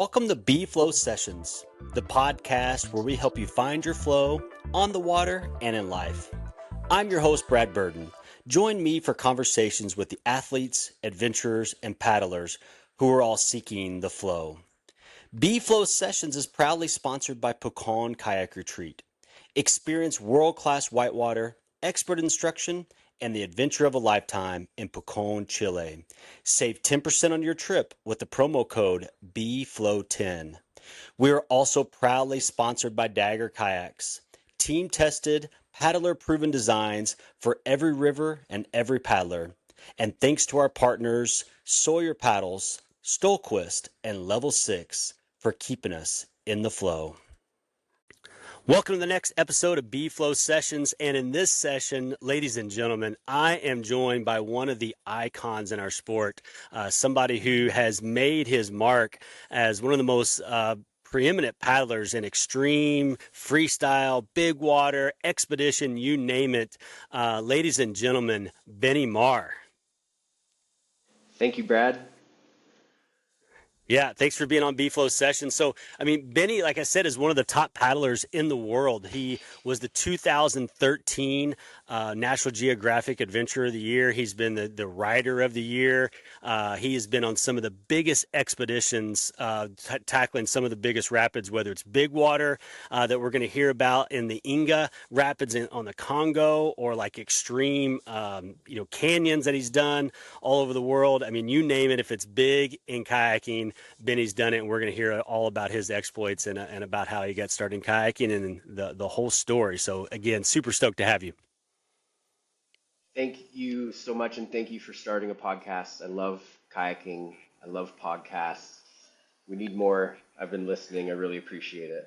Welcome to B-Flow Sessions, the podcast where we help you find your flow on the water and in life. I'm your host, Brad Burden. Join me for conversations with the athletes, adventurers, and paddlers who are all seeking the flow. B-Flow Sessions is proudly sponsored by Pucon Kayak Retreat. Experience world-class whitewater, expert instruction, and the adventure of a lifetime in Pucon, Chile. Save 10% on your trip with the promo code BFLOW10. We are also proudly sponsored by Dagger Kayaks. Team-tested, paddler-proven designs for every river and every paddler. And thanks to our partners, Sawyer Paddles, Stohlquist, and Level 6 for keeping us in the flow. Welcome to the next episode of B-Flow Sessions, and in this session, ladies and gentlemen, I am joined by one of the icons in our sport, somebody who has made his mark as one of the most preeminent paddlers in extreme, freestyle, big water, expedition, you name it. Ladies and gentlemen, Benny Marr. Thank you, Brad. Yeah, thanks for being on B-Flow Sessions. So, Benny, like I said, is one of the top paddlers in the world. He was the 2013 National Geographic Adventurer of the Year. He's been the Rider of the Year. He has been on some of the biggest expeditions, tackling some of the biggest rapids, whether it's big water that we're going to hear about in the Inga Rapids on the Congo, or like extreme, canyons that he's done all over the world. You name it, if it's big in kayaking, Benny's done it, and we're going to hear all about his exploits and about how he got started in kayaking and the whole story. So again, super stoked to have you. Thank you so much, and thank you for starting a podcast. I love kayaking. I love podcasts. We need more. I've been listening. I really appreciate it.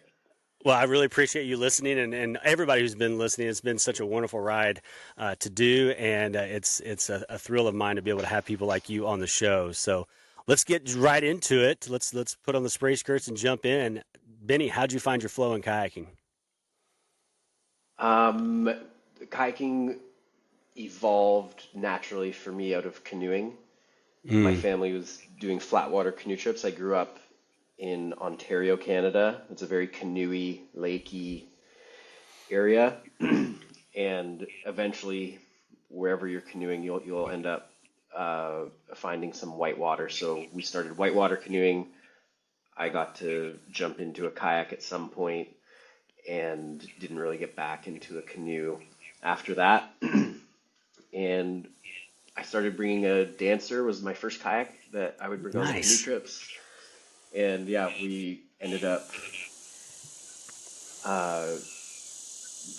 Well, I really appreciate you listening, and everybody who's been listening. It's been such a wonderful ride to do, and it's a thrill of mine to be able to have people like you on the show. So let's get right into it. Let's put on the spray skirts and jump in. Benny, how'd you find your flow in kayaking? Kayaking evolved naturally for me out of canoeing. My family was doing flatwater canoe trips. I grew up in Ontario, Canada. It's a very canoey, lakey area, and eventually, wherever you're canoeing, you'll end up finding some whitewater. So we started whitewater canoeing. I got to jump into a kayak at some point and didn't really get back into a canoe after that. And I started bringing a dancer, was my first kayak that I would bring on the canoe trips. And yeah, we ended up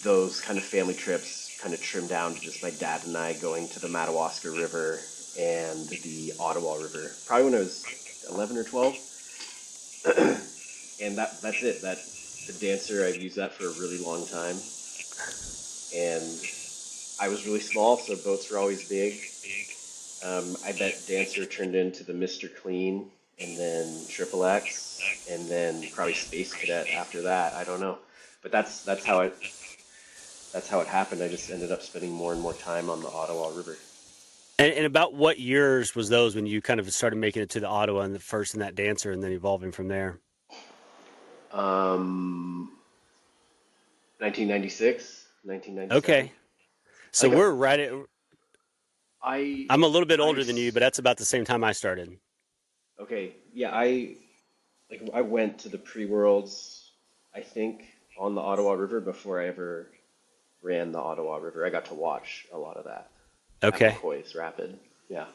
those kind of family trips kind of trimmed down to just my dad and I going to the Madawaska River and the Ottawa River, probably when I was 11 or 12. And that's it. The dancer, I've used that for a really long time. And I was really small, so boats were always big. That dancer turned into the Mr. Clean, and then Triple X, and then probably Space Cadet after that. I don't know, but that's how it happened. I just ended up spending more and more time on the Ottawa River. And about what years was those when you kind of started making it to the Ottawa and the first in that dancer, and then evolving from there? 1996, 1997. Okay, so we're right at. I'm a little bit older than you, but that's about the same time I started. Okay, yeah, I went to the pre-worlds, I think, on the Ottawa River before I ever ran the Ottawa River. I got to watch a lot of that. Okay. McCoy's Rapid, yeah.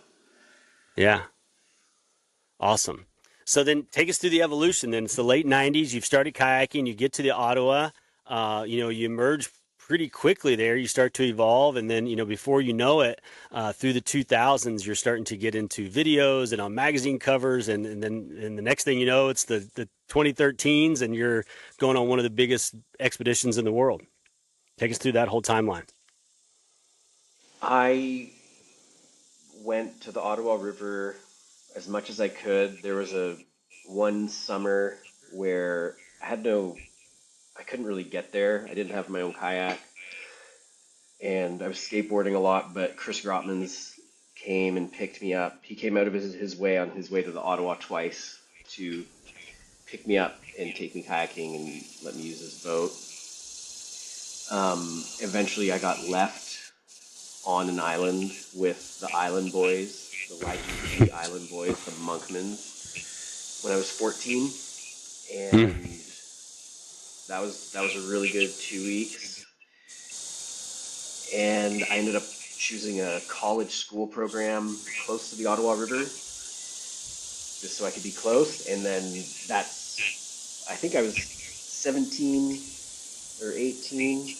Yeah. Awesome. So then take us through the evolution. Then it's the late 90s. You've started kayaking. You get to the Ottawa. You emerge pretty quickly there. You start to evolve, and then before you know it, through the 2000s, you're starting to get into videos and on magazine covers, and then the next thing you know, it's the 2013s, and you're going on one of the biggest expeditions in the world. Take us through that whole timeline. I went to the Ottawa River as much as I could. There was one summer where I couldn't really get there. I didn't have my own kayak, and I was skateboarding a lot, but Chris Grotmans came and picked me up. He came out of his way on his way to the Ottawa twice to pick me up and take me kayaking and let me use his boat. Eventually, I got left on an island with the island boys, the YGP island boys, the Monkmans, when I was 14, and that was a really good 2 weeks. And I ended up choosing a college school program close to the Ottawa River, just so I could be close. And then I think I was 17 or 18.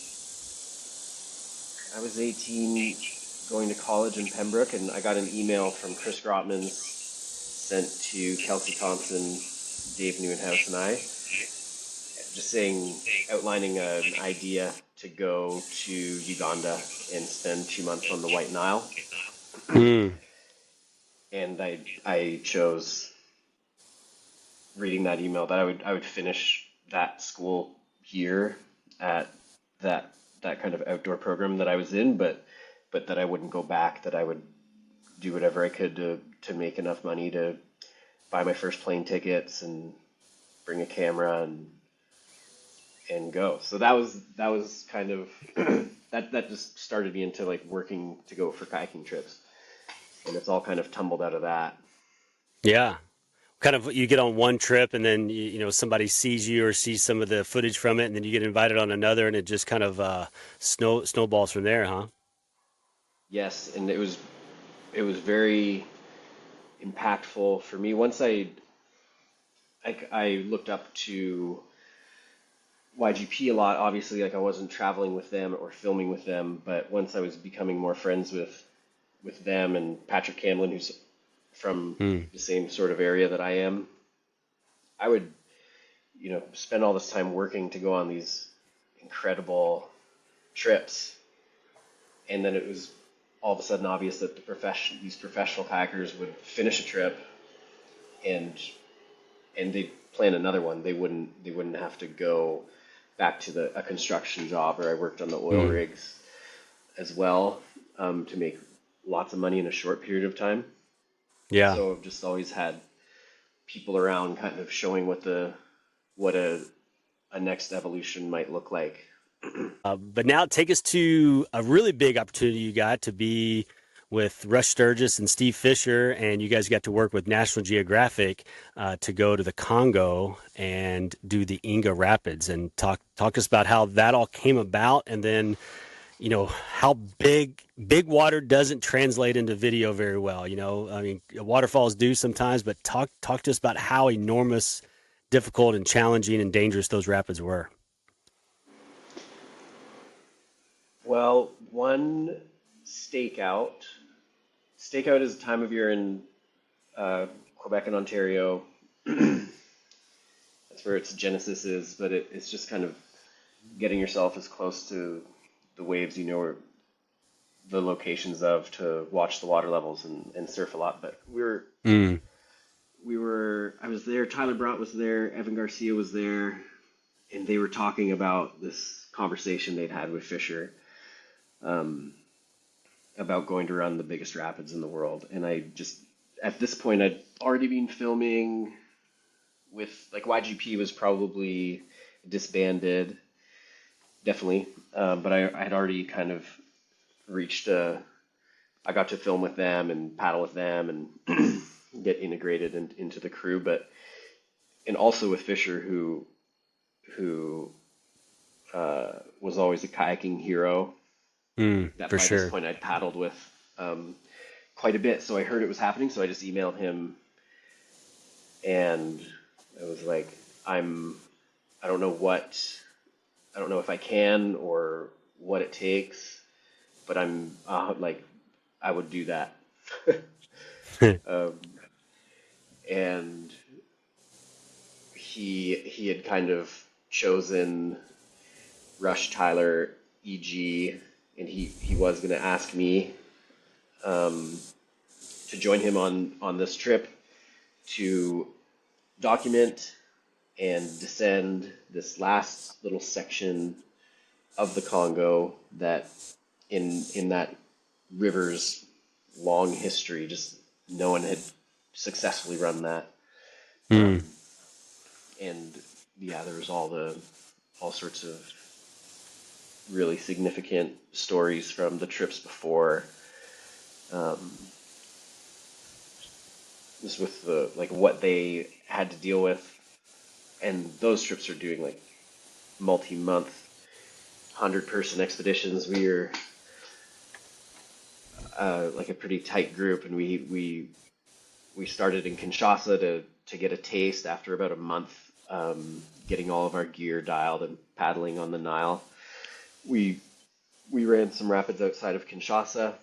I was 18 going to college in Pembroke, and I got an email from Chris Grotmans sent to Kelsey Thompson, Dave Newenhouse, and I, just outlining an idea to go to Uganda and spend 2 months on the White Nile. And I chose, reading that email, that I would finish that school year at that kind of outdoor program that I was in, but that I wouldn't go back, that I would do whatever I could to make enough money to buy my first plane tickets and bring a camera and go. So that was kind of that just started me into like working to go for kayaking trips, and it's all kind of tumbled out of that. Yeah. Kind of, you get on one trip and then somebody sees you or sees some of the footage from it, and then you get invited on another, and it just kind of snowballs from there, huh? Yes, and it was very impactful for me. Once I looked up to YGP a lot. Obviously, like, I wasn't traveling with them or filming with them, but once I was becoming more friends with them and Patrick Camlin, who's from the same sort of area that I am, I would, spend all this time working to go on these incredible trips, and then it was all of a sudden obvious that these professional kayakers would finish a trip and they'd plan another one. They wouldn't have to go back to a construction job, or I worked on the oil rigs as well, to make lots of money in a short period of time. Yeah. So I've just always had people around kind of showing what a next evolution might look like. But now take us to a really big opportunity you got to be with Rush Sturgis and Steve Fisher, and you guys got to work with National Geographic to go to the Congo and do the Inga Rapids, and talk us about how that all came about, and then how big water doesn't translate into video very well. I mean, waterfalls do sometimes, but talk to us about how enormous, difficult, and challenging and dangerous those rapids were. Well, one stakeout is a time of year in Quebec and Ontario. That's where its genesis is, but it's just kind of getting yourself as close to the waves, or the locations of, to watch the water levels and surf a lot. But I was there, Tyler Brott was there, Evan Garcia was there, and they were talking about this conversation they'd had with Fisher, about going to run the biggest rapids in the world. And I just, at this point, I'd already been filming with, like, YGP was probably disbanded, definitely. But I had already kind of reached I got to film with them and paddle with them and get integrated into the crew. And also with Fisher, who was always a kayaking hero. That for by sure. this point I'd paddled with quite a bit, so I heard it was happening. So I just emailed him, and I was like, I don't know if I can or what it takes, but I'm like, I would do that. And he had kind of chosen Rush, Tyler, EG, and he was going to ask me to join him on this trip to document and descend this last little section of the Congo that in that river's long history, just no one had successfully run that. and yeah, there was all sorts of really significant stories from the trips before. Um, just with the like what they had to deal with, and those trips are doing like multi-month, 100-person expeditions. We are like a pretty tight group, and we started in Kinshasa to get a taste after about a month, getting all of our gear dialed and paddling on the Nile. We we ran some rapids outside of Kinshasa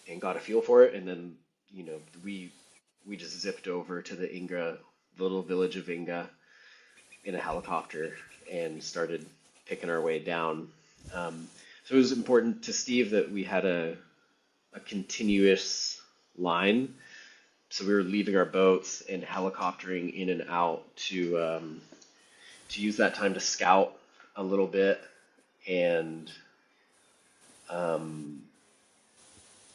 and got a feel for it, and then we just zipped over to the little village of Inga, in a helicopter and started picking our way down. So it was important to Steve that we had a continuous line. So we were leaving our boats and helicoptering in and out to use that time to scout a little bit and um,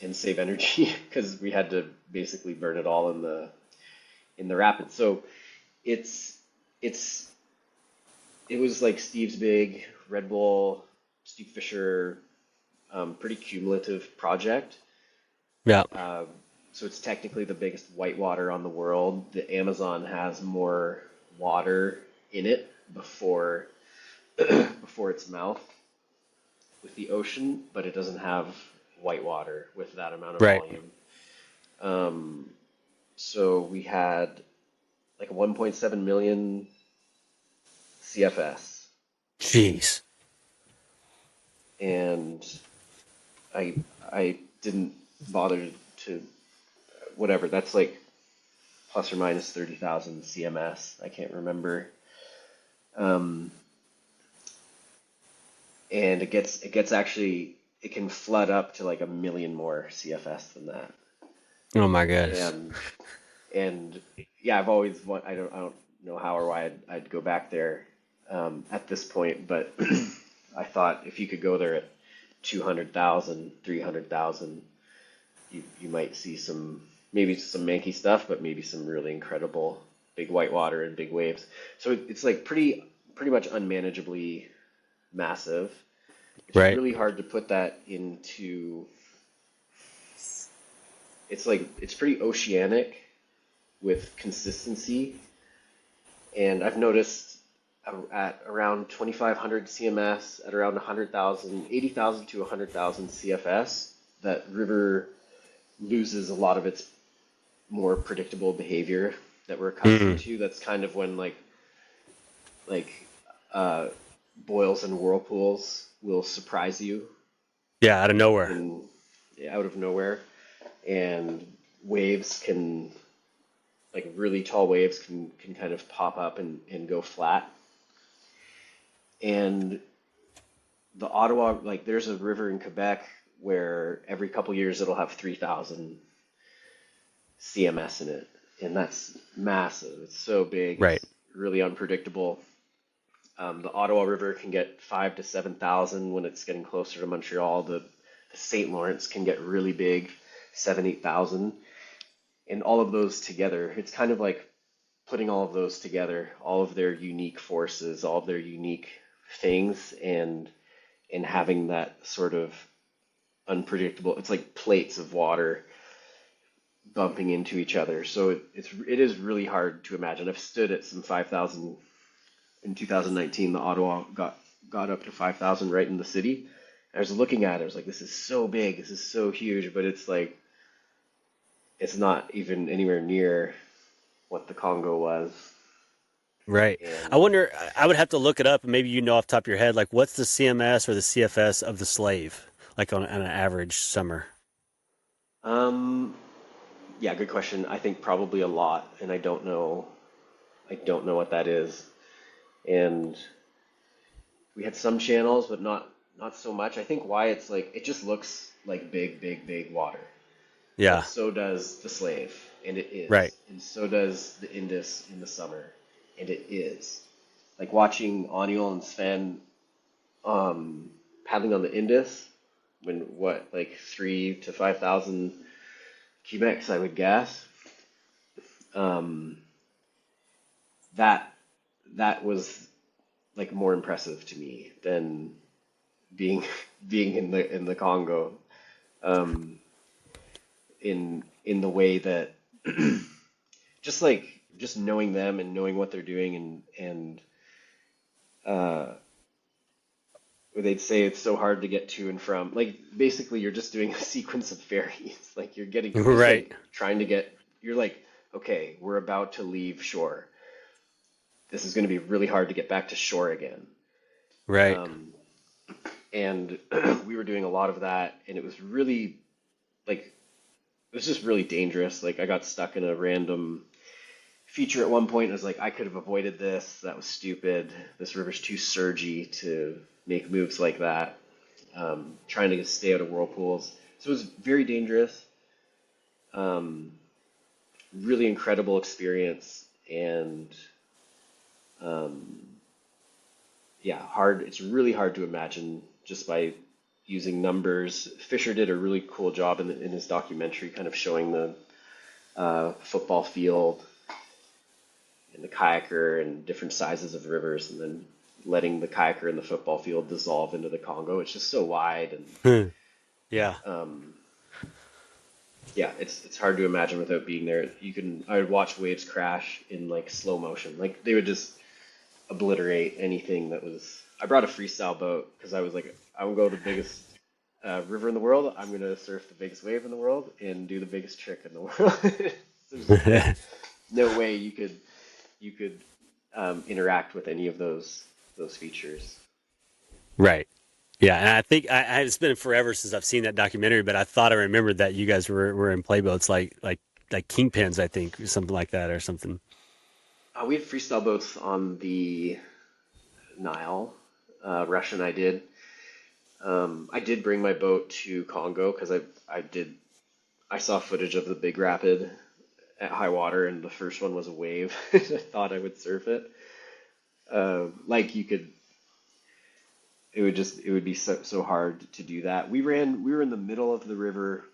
and save energy because we had to basically burn it all in the rapids. So it's it's it was like Steve's big Red Bull, Steve Fisher, pretty cumulative project. Yeah. Uh, so it's technically the biggest whitewater on the world. The Amazon has more water in it before before its mouth with the ocean, but it doesn't have whitewater with that amount of Right. volume. Um, so we had like 1.7 million CFS, Jeez. and I didn't bother to whatever. That's like plus or minus 30,000 CMS. I can't remember. Um, and it gets actually it can flood up to like a million more CFS than that. Oh my goodness. And yeah, I don't know how or why I'd go back there at this point, but I thought if you could go there at 200,000, 300,000, you might see maybe some manky stuff, but maybe some really incredible big whitewater and big waves. So it's like pretty much unmanageably massive. It's Right. really hard to put that into. It's pretty oceanic with consistency, and I've noticed at around 2,500 CMS, at around 100,000, 80,000 to 100,000 CFS, that river loses a lot of its more predictable behavior that we're accustomed Mm. to. That's kind of when like uh, boils and whirlpools will surprise you Yeah, out of nowhere. in out of nowhere, and waves can like really tall waves can kind of pop up and go flat. And the Ottawa, like there's a river in Quebec where every couple years it'll have 3,000 CMS in it, and that's massive. It's so big. Right. It's really unpredictable. The Ottawa River can get 5 to 7,000 when it's getting closer to Montreal. The St. Lawrence can get really big, 7, 8,000, and all of those together, it's kind of like putting all of those together, all of their unique forces, all of their unique things, and having that sort of unpredictable. It's like plates of water bumping into each other. So it is really hard to imagine. I've stood at some 5,000 in 2019. The Ottawa got up to 5,000 right in the city. I was looking at it. I was like, this is so big. This is so huge. But it's like it's not even anywhere near what the Congo was. Right. I And wonder, I would have to look it up, and maybe you know off the top of your head, like what's the CMS or the CFS of the Slave, like on an average summer? um, yeah, good question. I think probably a lot, and I don't know. I don't know what that is. And we had some channels, but not so much. I think why it's like it just looks like big water. But Yeah. so does the Slave, and it Right. is. And so does the Indus in the summer, and it is. Like watching Aniel and Sven paddling on the Indus when like 3 to 5,000 cubics, I would guess. Um, that that was like more impressive to me than being being in the Congo, um, in the way that just knowing them and knowing what they're doing, and uh, they'd say it's so hard to get to and from. Like basically, you're just doing a sequence of ferries. Like you're just Right. like trying to get. You're like, okay, we're about to leave shore. This is going to be really hard to get back to shore again. Right. Um, and we were doing a lot of that, and it was really like it was just really dangerous. Like I got stuck in a random feature at one point. I was like, I could have avoided this. That was stupid. This river's too surgy to make moves like that. Trying to stay out of whirlpools. So it was very dangerous. Um, really incredible experience, and um, yeah, hard. It's really hard to imagine just by using numbers. Fisher did a really cool job in his documentary, kind of showing the football field and the kayaker and different sizes of rivers, and then letting the kayaker and the football field dissolve into the Congo. It's just so wide, and Yeah. um, yeah, it's hard to imagine without being there. I would watch waves crash in like slow motion, like they would just obliterate anything that was. I brought a freestyle boat because I was like, I will go to the biggest river in the world. I'm gonna surf the biggest wave in the world and do the biggest trick in the world. There's just like no way you could interact with any of those features. Right. Yeah, and I think it's been forever since I've seen that documentary, but I thought I remembered that you guys were in playboats like kingpins, I think, or something like that, or something. We had freestyle boats on the Nile. Rush and I did. I did bring my boat to Congo because I saw footage of the big rapid at high water, and the first one was a wave. I thought I would surf it. Like you could, it would be so hard to do that. We were in the middle of the river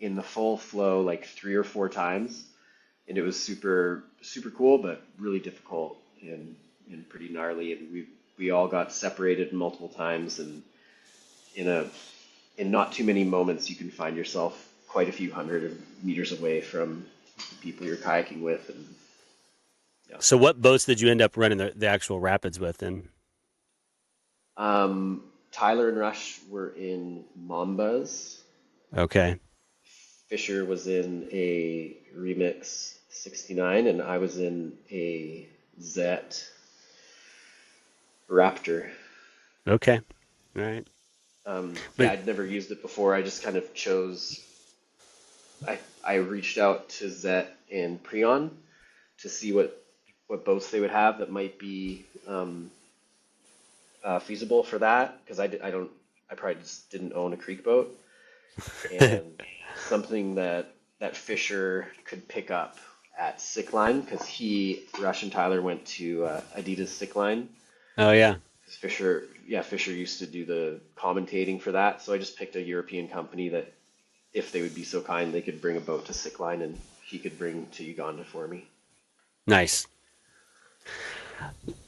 in the full flow like 3 or 4 times, and it was super cool, but really difficult and pretty gnarly. And we all got separated multiple times, and in a in not too many moments you can find yourself quite a few hundred meters away from the people you're kayaking with, and yeah. So what boats did you end up running the actual rapids with then? Tyler and Rush were in Mambas. Okay. Fisher was in a Remix 69, and I was in a Zet Raptor. Okay. All right. Yeah, But I'd never used it before. I just kind of chose. I reached out to Zet and Prion to see what boats they would have that might be feasible for that, because I probably just didn't own a creek boat, and something that Fisher could pick up at Sickline, because Rush and Tyler went to Adidas Sickline. oh yeah. 'Cause Fisher used to do the commentating for that, so I just picked a European company that, if they would be so kind, they could bring a boat to Sickline, and he could bring to Uganda for me. Nice.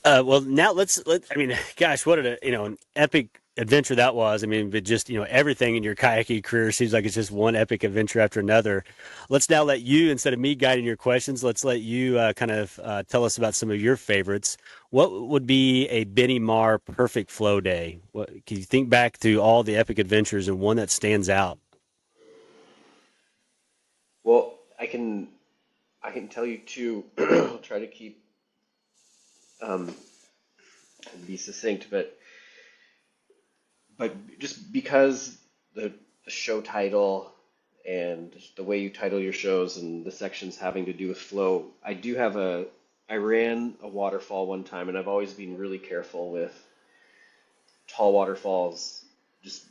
Well, now I mean, gosh, what an epic adventure that was. I mean, but just, everything in your kayaking career seems like it's just one epic adventure after another. Let's now let you, instead of me guiding your questions, let's let you kind of tell us about some of your favorites. What would be a Benny Marr perfect flow day? Can you think back to all the epic adventures and one that stands out? Well, I can tell you two. I'll try to keep um, be succinct, but just because the show title and the way you title your shows and the sections having to do with flow, I ran a waterfall one time, and I've always been really careful with tall waterfalls, just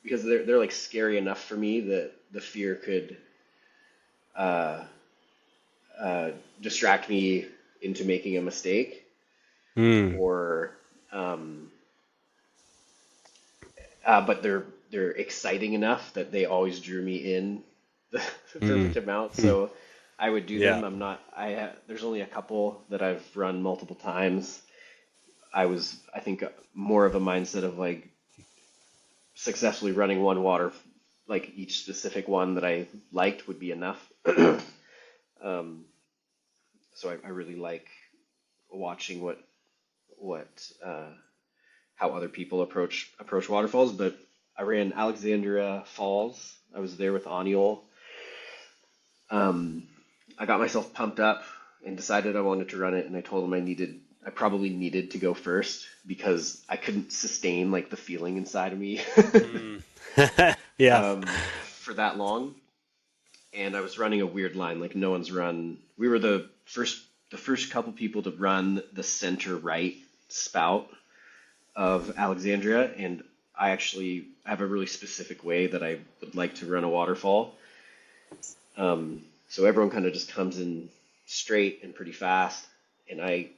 because they're like scary enough for me that the fear could uh, distract me into making a mistake, Hmm. or um, but they're exciting enough that they always drew me in the, the Hmm. perfect amount. Hmm. So I would do Yeah. them. I'm not. There's only a couple that I've run multiple times. I think, more of a mindset of like successfully running one water, like each specific one that I liked would be enough. Um, so I really like watching what how other people approach waterfalls. But I ran Alexandria Falls. I was there with Aniol. Um, I got myself pumped up and decided I wanted to run it, and I told him I probably needed to go first because I couldn't sustain like the feeling inside of me Mm. Yeah. for that long. And I was running a weird line, like no one's run. We were the first couple people to run the center right spout of Alexandria, and I actually have a really specific way that I would like to run a waterfall. So everyone kind of just comes in straight and pretty fast, and I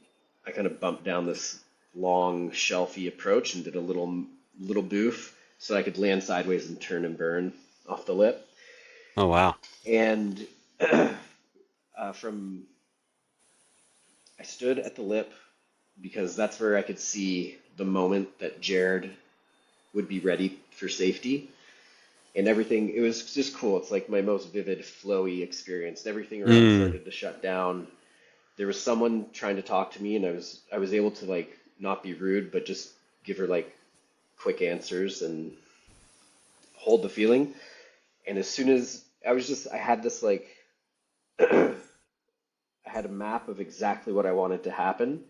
kind of bumped down this long shelfy approach and did a little boof so I could land sideways and turn and burn off the lip. Oh, wow. And from I stood at the lip because that's where I could see the moment that Jared would be ready for safety. And everything, it was just cool. It's like my most vivid, flowy experience. Everything around Mm. started to shut down. There was someone trying to talk to me, and I was able to like not be rude, but just give her like quick answers and hold the feeling. And as soon as I had this like, I had a map of exactly what I wanted to happen,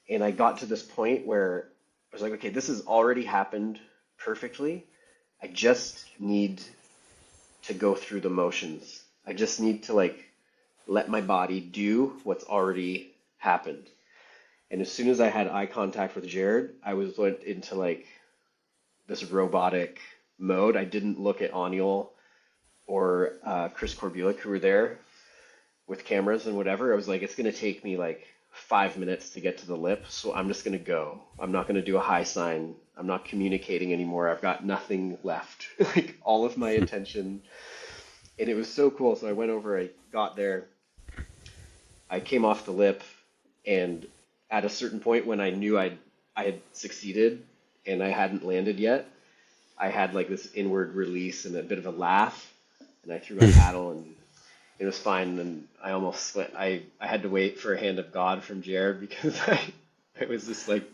and I got to this point where I was like, okay, this has already happened perfectly. I just need to go through the motions. I just need to like let my body do what's already happened. And as soon as I had eye contact with Jared, went into like this robotic mode. I didn't look at Aniol or Chris Korbulik, who were there with cameras and whatever. I was like, it's gonna take me like 5 minutes to get to the lip, so I'm just gonna go. I'm not gonna do a high sign. I'm not communicating anymore. I've got nothing left. Like all of my attention. And it was so cool. So I went over, I got there, I came off the lip, and at a certain point when I knew I had succeeded and I hadn't landed yet, I had like this inward release and a bit of a laugh, and I threw my paddle and it was fine. And I almost went, I had to wait for a hand of God from Jared because I was just like,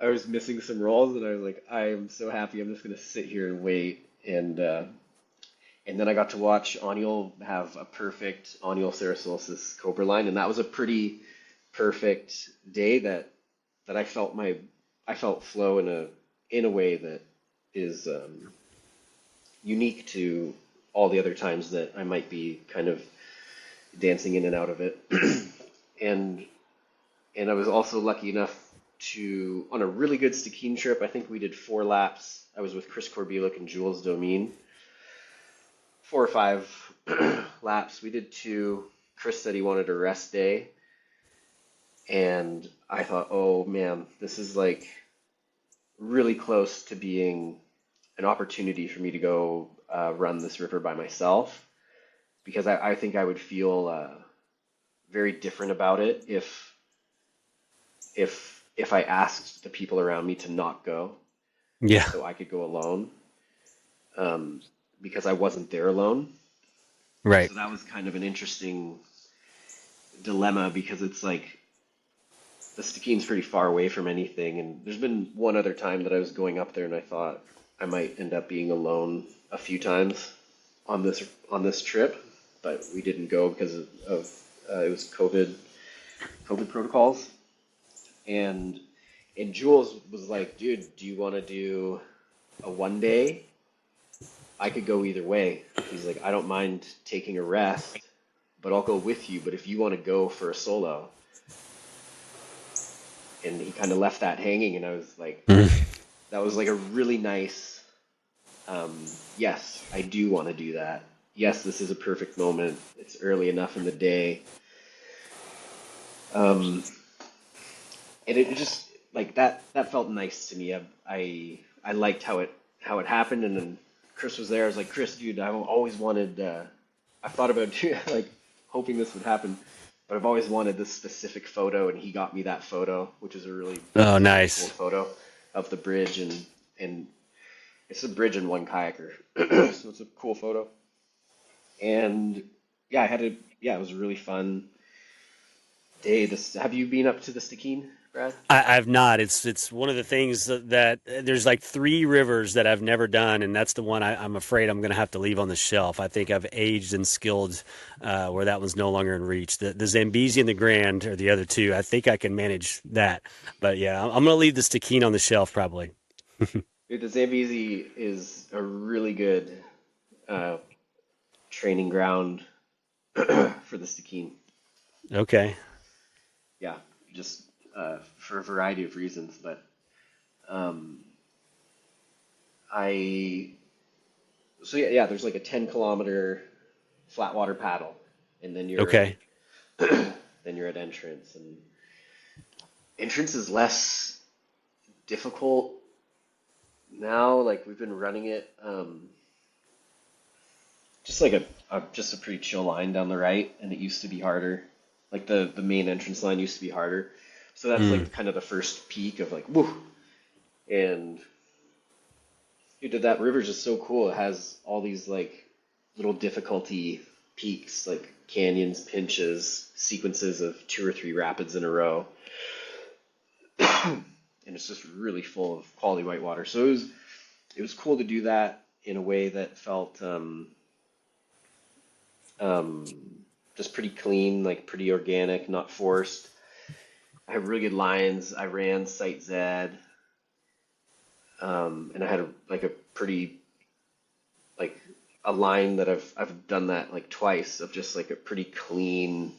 I was missing some rolls, and I was like, I am so happy. I'm just gonna sit here and wait. And then I got to watch Aniol have a perfect Aniol Sarasolis Cobra line, and that was a pretty perfect day that I felt flow in a way that is unique to all the other times that I might be kind of dancing in and out of it. and and I was also lucky enough to, on a really good Stikine trip, I think we did 4 laps. I was with Chris Korbulik and Jules Domine. 4 or 5 laps. We did 2. Chris said he wanted a rest day. And I thought, oh man, this is like really close to being an opportunity for me to go run this river by myself. Because I think I would feel very different about it if I asked the people around me to not go Yeah. so I could go alone, because I wasn't there alone. Right. So that was kind of an interesting dilemma because it's like the Stikine's pretty far away from anything, and there's been one other time that I was going up there and I thought I might end up being alone a few times on this trip, but we didn't go because of it was COVID protocols. And Jules was like, dude, do you want to do a 1 day? I could go either way. He's like, I don't mind taking a rest, but I'll go with you. But if you want to go for a solo, and he kind of left that hanging, and I was like, Mm. that was like a really nice, yes, I do want to do that. Yes, this is a perfect moment. It's early enough in the day. Um, and it just like that felt nice to me. I liked how it happened, and then Chris was there. I was like, Chris, dude, I've always wanted. I thought about like hoping this would happen. But I've always wanted this specific photo, and he got me that photo, which is a really Oh, super cool nice. photo of the bridge, and it's a bridge and one kayaker, so it's a cool photo. And yeah, it was a really fun day. This, have you been up to the Stikine, Brad? I've not. It's one of the things that there's like three rivers that I've never done, and that's the one I'm afraid I'm going to have to leave on the shelf. I think I've aged and skilled where that one's no longer in reach. The Zambezi and the Grand are the other two. I think I can manage that, but yeah, I'm going to leave the Stikine on the shelf probably. Dude, the Zambezi is a really good uh, training ground for the Stikine. Okay. Yeah, just for a variety of reasons, but um, I so yeah, there's like a 10-kilometer flat water paddle, and Okay. then you're at entrance, and entrance is less difficult now. Like we've been running it just like just a pretty chill line down the right, and it used to be harder. Like the main entrance line used to be harder. So that's Mm. like kind of the first peak of like woo. And dude, that river's just so cool. It has all these like little difficulty peaks, like canyons, pinches, sequences of two or three rapids in a row. And it's just really full of quality whitewater. So it was cool to do that in a way that felt um, just pretty clean, like pretty organic, not forced. I have really good lines. I ran Sight Z, and I had like a pretty like a line that I've done that like twice of just like a pretty clean,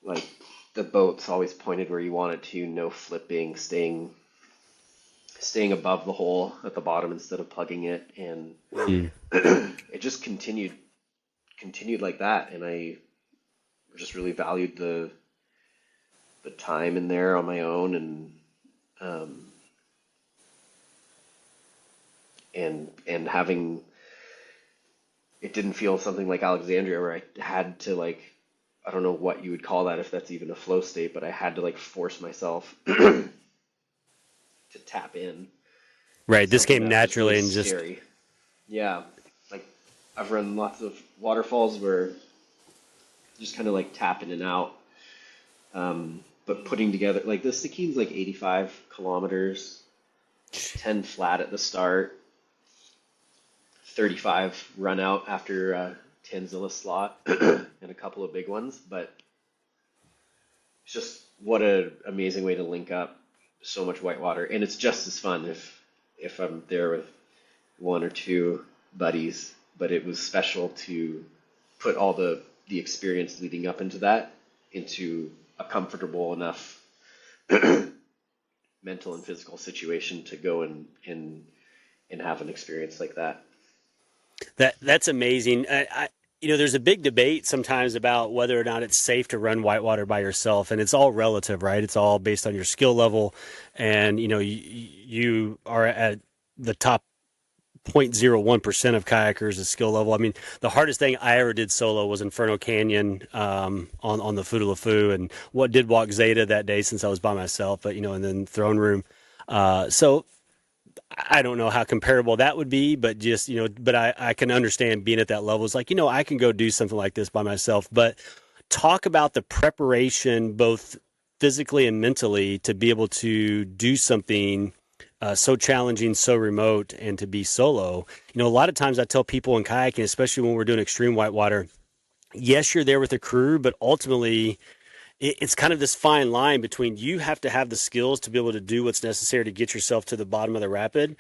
like the boat's always pointed where you want it to, no flipping, staying above the hole at the bottom instead of plugging it, and Mm. it just continued like that, and I just really valued the time in there on my own, um, and having it didn't feel something like Alexandria where I had to like, I don't know what you would call that, if that's even a flow state, but I had to like force myself to tap in to Right. This something came that was really naturally and just scary. Yeah, like I've run lots of waterfalls where just kind of like tap in and out. But putting together, like the Stikine's like 85 kilometers, 10 flat at the start, 35 run out after Tanzilla slot, and a couple of big ones. But it's just what an amazing way to link up so much whitewater, and it's just as fun if I'm there with one or two buddies. But it was special to put all the experience leading up into that into a comfortable enough mental and physical situation to go and have an experience like that. that's amazing. There's a big debate sometimes about whether or not it's safe to run whitewater by yourself, and it's all relative, right? It's all based on your skill level, and you are at the top 0.01% of kayakers at skill level. I mean, the hardest thing I ever did solo was Inferno Canyon on the Futu and what did walk Zeta that day since I was by myself, but and then Throne Room. So I don't know how comparable that would be, but just, but I can understand being at that level. It's like, I can go do something like this by myself. But talk about the preparation, both physically and mentally, to be able to do something so challenging, so remote, and to be solo. A lot of times I tell people in kayaking, especially when we're doing extreme whitewater, yes, you're there with a crew, but ultimately it's kind of this fine line between you have to have the skills to be able to do what's necessary to get yourself to the bottom of the rapid.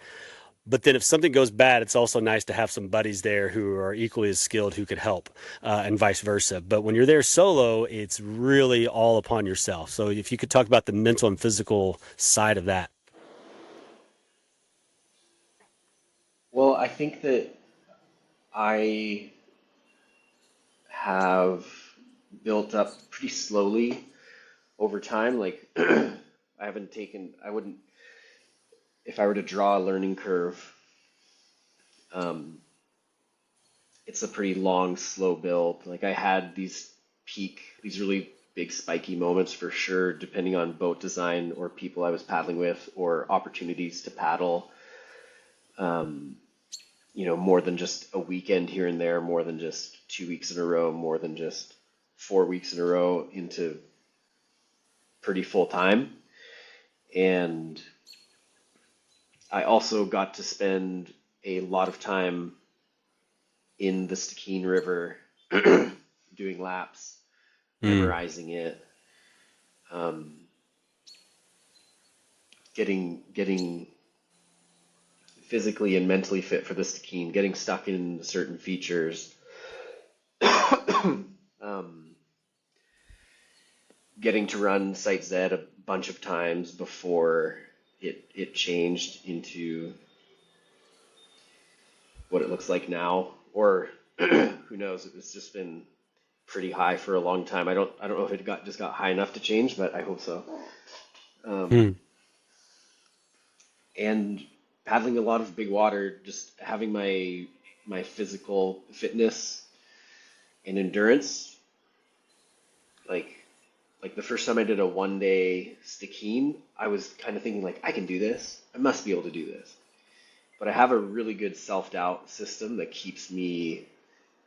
But then if something goes bad, it's also nice to have some buddies there who are equally as skilled who could help, and vice versa. But when you're there solo, it's really all upon yourself. So if you could talk about the mental and physical side of that. Well, I think that I have built up pretty slowly over time. Like I wouldn't, if I were to draw a learning curve, um, it's a pretty long, slow build. Like I had these peak, these really big spiky moments for sure, depending on boat design or people I was paddling with or opportunities to paddle. More than just a weekend here and there, more than just 2 weeks in a row, more than just 4 weeks in a row into pretty full time. And I also got to spend a lot of time in the Stikine River doing laps, memorizing it, getting physically and mentally fit for the Stikine, getting stuck in certain features, getting to run Site Z a bunch of times before it changed into what it looks like now, or who knows? It's just been pretty high for a long time. I don't know if it just got high enough to change, but I hope so. And paddling a lot of big water, just having my physical fitness and endurance, like the first time I did a 1 day Stikine, I was kind of thinking like, I can do this. I must be able to do this. But I have a really good self-doubt system that keeps me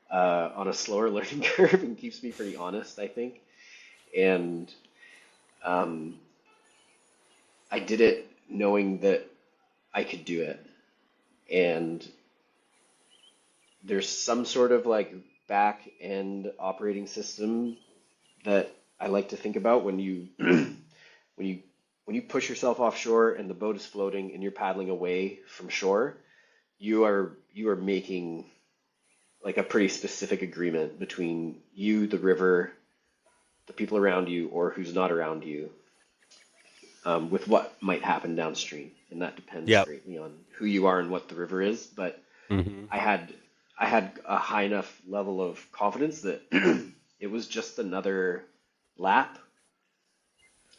on a slower learning curve and keeps me pretty honest, I think. And I did it knowing that I could do it. And there's some sort of like back end operating system that I like to think about when you when you push yourself offshore and the boat is floating and you're paddling away from shore, you are making like a pretty specific agreement between you, the river, the people around you, or who's not around you, with what might happen downstream, and that depends Yep. greatly on who you are and what the river is. But I had a high enough level of confidence that it was just another lap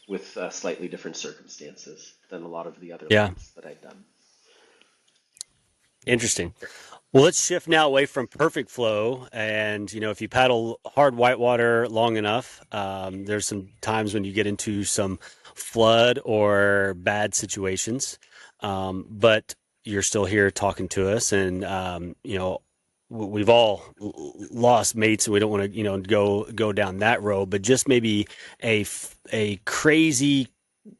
with slightly different circumstances than a lot of the other Yeah. laps that I'd done. Interesting. Well, let's shift now away from perfect flow. And, if you paddle hard whitewater long enough, there's some times when you get into some flood or bad situations. But you're still here talking to us. And, we've all lost mates, and we don't want to, go down that road. But just maybe a crazy,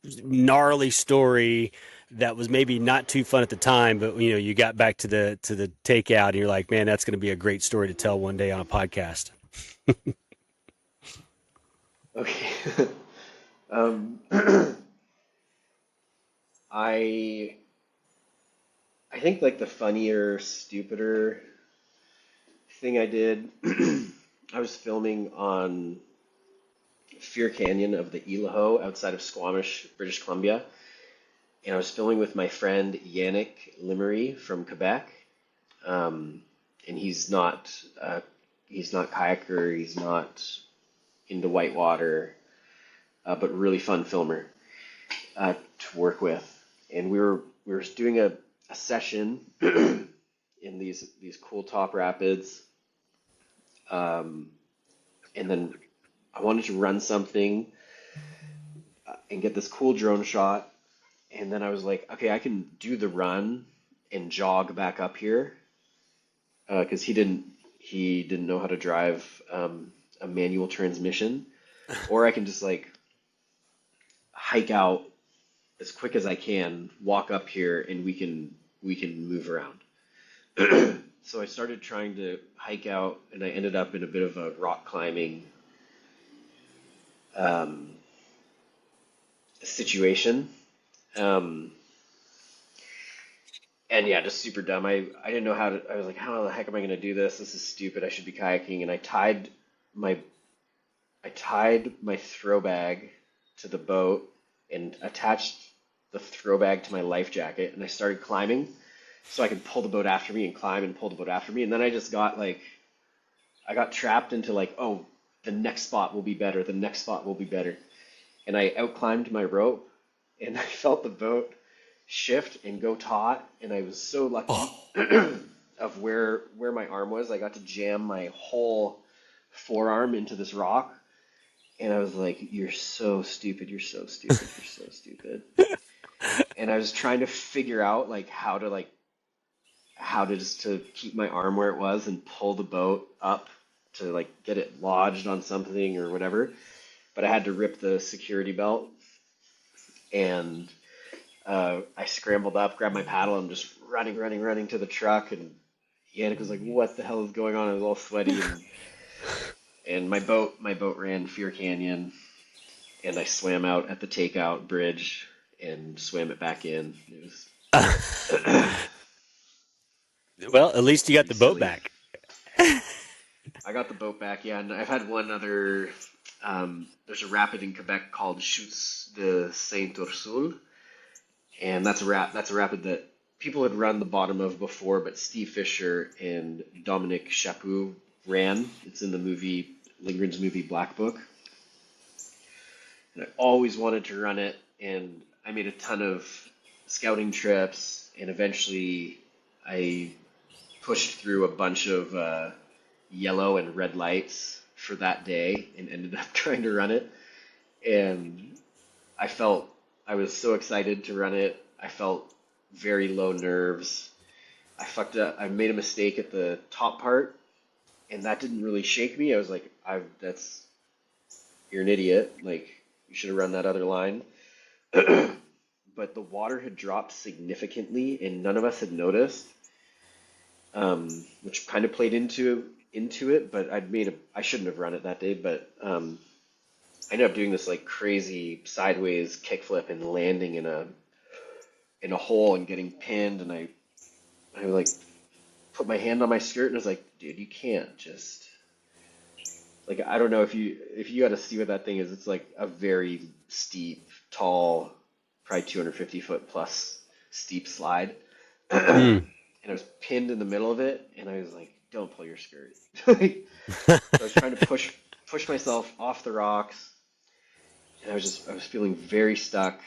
gnarly story that was maybe not too fun at the time, but you got back to the takeout, and you're like, man, that's going to be a great story to tell one day on a podcast. Okay. I think like the funnier, stupider thing I did, I was filming on Fear Canyon of the Ilaho outside of Squamish, British Columbia. And I was filming with my friend Yannick Limery from Quebec. And he's not kayaker, he's not into whitewater, but really fun filmer to work with. And we were doing a session in these cool top rapids. And then I wanted to run something and get this cool drone shot. And then I was like, okay, I can do the run and jog back up here, because he didn't know how to drive a manual transmission, or I can just like hike out as quick as I can, walk up here, and we can move around. So I started trying to hike out, and I ended up in a bit of a rock climbing situation. And yeah, just super dumb. I didn't know I was like, how the heck am I going to do this? This is stupid. I should be kayaking. And I tied my throw bag to the boat and attached the throw bag to my life jacket. And I started climbing so I could pull the boat after me and climb and pull the boat after me. And then I just got like, I got trapped into like, oh, the next spot will be better. The next spot will be better. And I outclimbed my rope and I felt the boat shift and go taut, and I was so lucky of where my arm was. I got to jam my whole forearm into this rock, And I was like, "You're so stupid. You're so stupid. You're so stupid." And I was trying to figure out like how to just to keep my arm where it was and pull the boat up to like get it lodged on something or whatever. But I had to rip the security belt, and I scrambled up, grabbed my paddle, and just running to the truck. And Yannick was like, "What the hell is going on?" I was all sweaty, and my boat ran Fear Canyon, and I swam out at the takeout bridge and swam it back in. It was Well, at least you got pretty the boat silly. back. I got the boat back, yeah, and I've had one other. There's a rapid in Quebec called Chutes de Saint Ursule, and that's a rapid that people had run the bottom of before, but Steve Fisher and Dominic Chapoux ran. It's in the movie Lindgren's movie Black Book, and I always wanted to run it, and I made a ton of scouting trips, and eventually I pushed through a bunch of yellow and red lights for that day and ended up trying to run it. And I felt I was so excited to run it. I felt very low nerves. I fucked up. I made a mistake at the top part, and that didn't really shake me. I was like, that's you're an idiot. Like you should have run that other line." But the water had dropped significantly, and none of us had noticed, which kind of played into it. But I shouldn't have run it that day. But I ended up doing this like crazy sideways kickflip and landing in a hole and getting pinned. And I like put my hand on my skirt and I was like, "Dude, you can't just like I don't know if you got to see what that thing is. It's like a very steep, tall, probably 250-foot plus steep slide." Mm. And I was pinned in the middle of it, and I was like, "Don't pull your skirt." Like, so I was trying to push myself off the rocks, and I was feeling very stuck,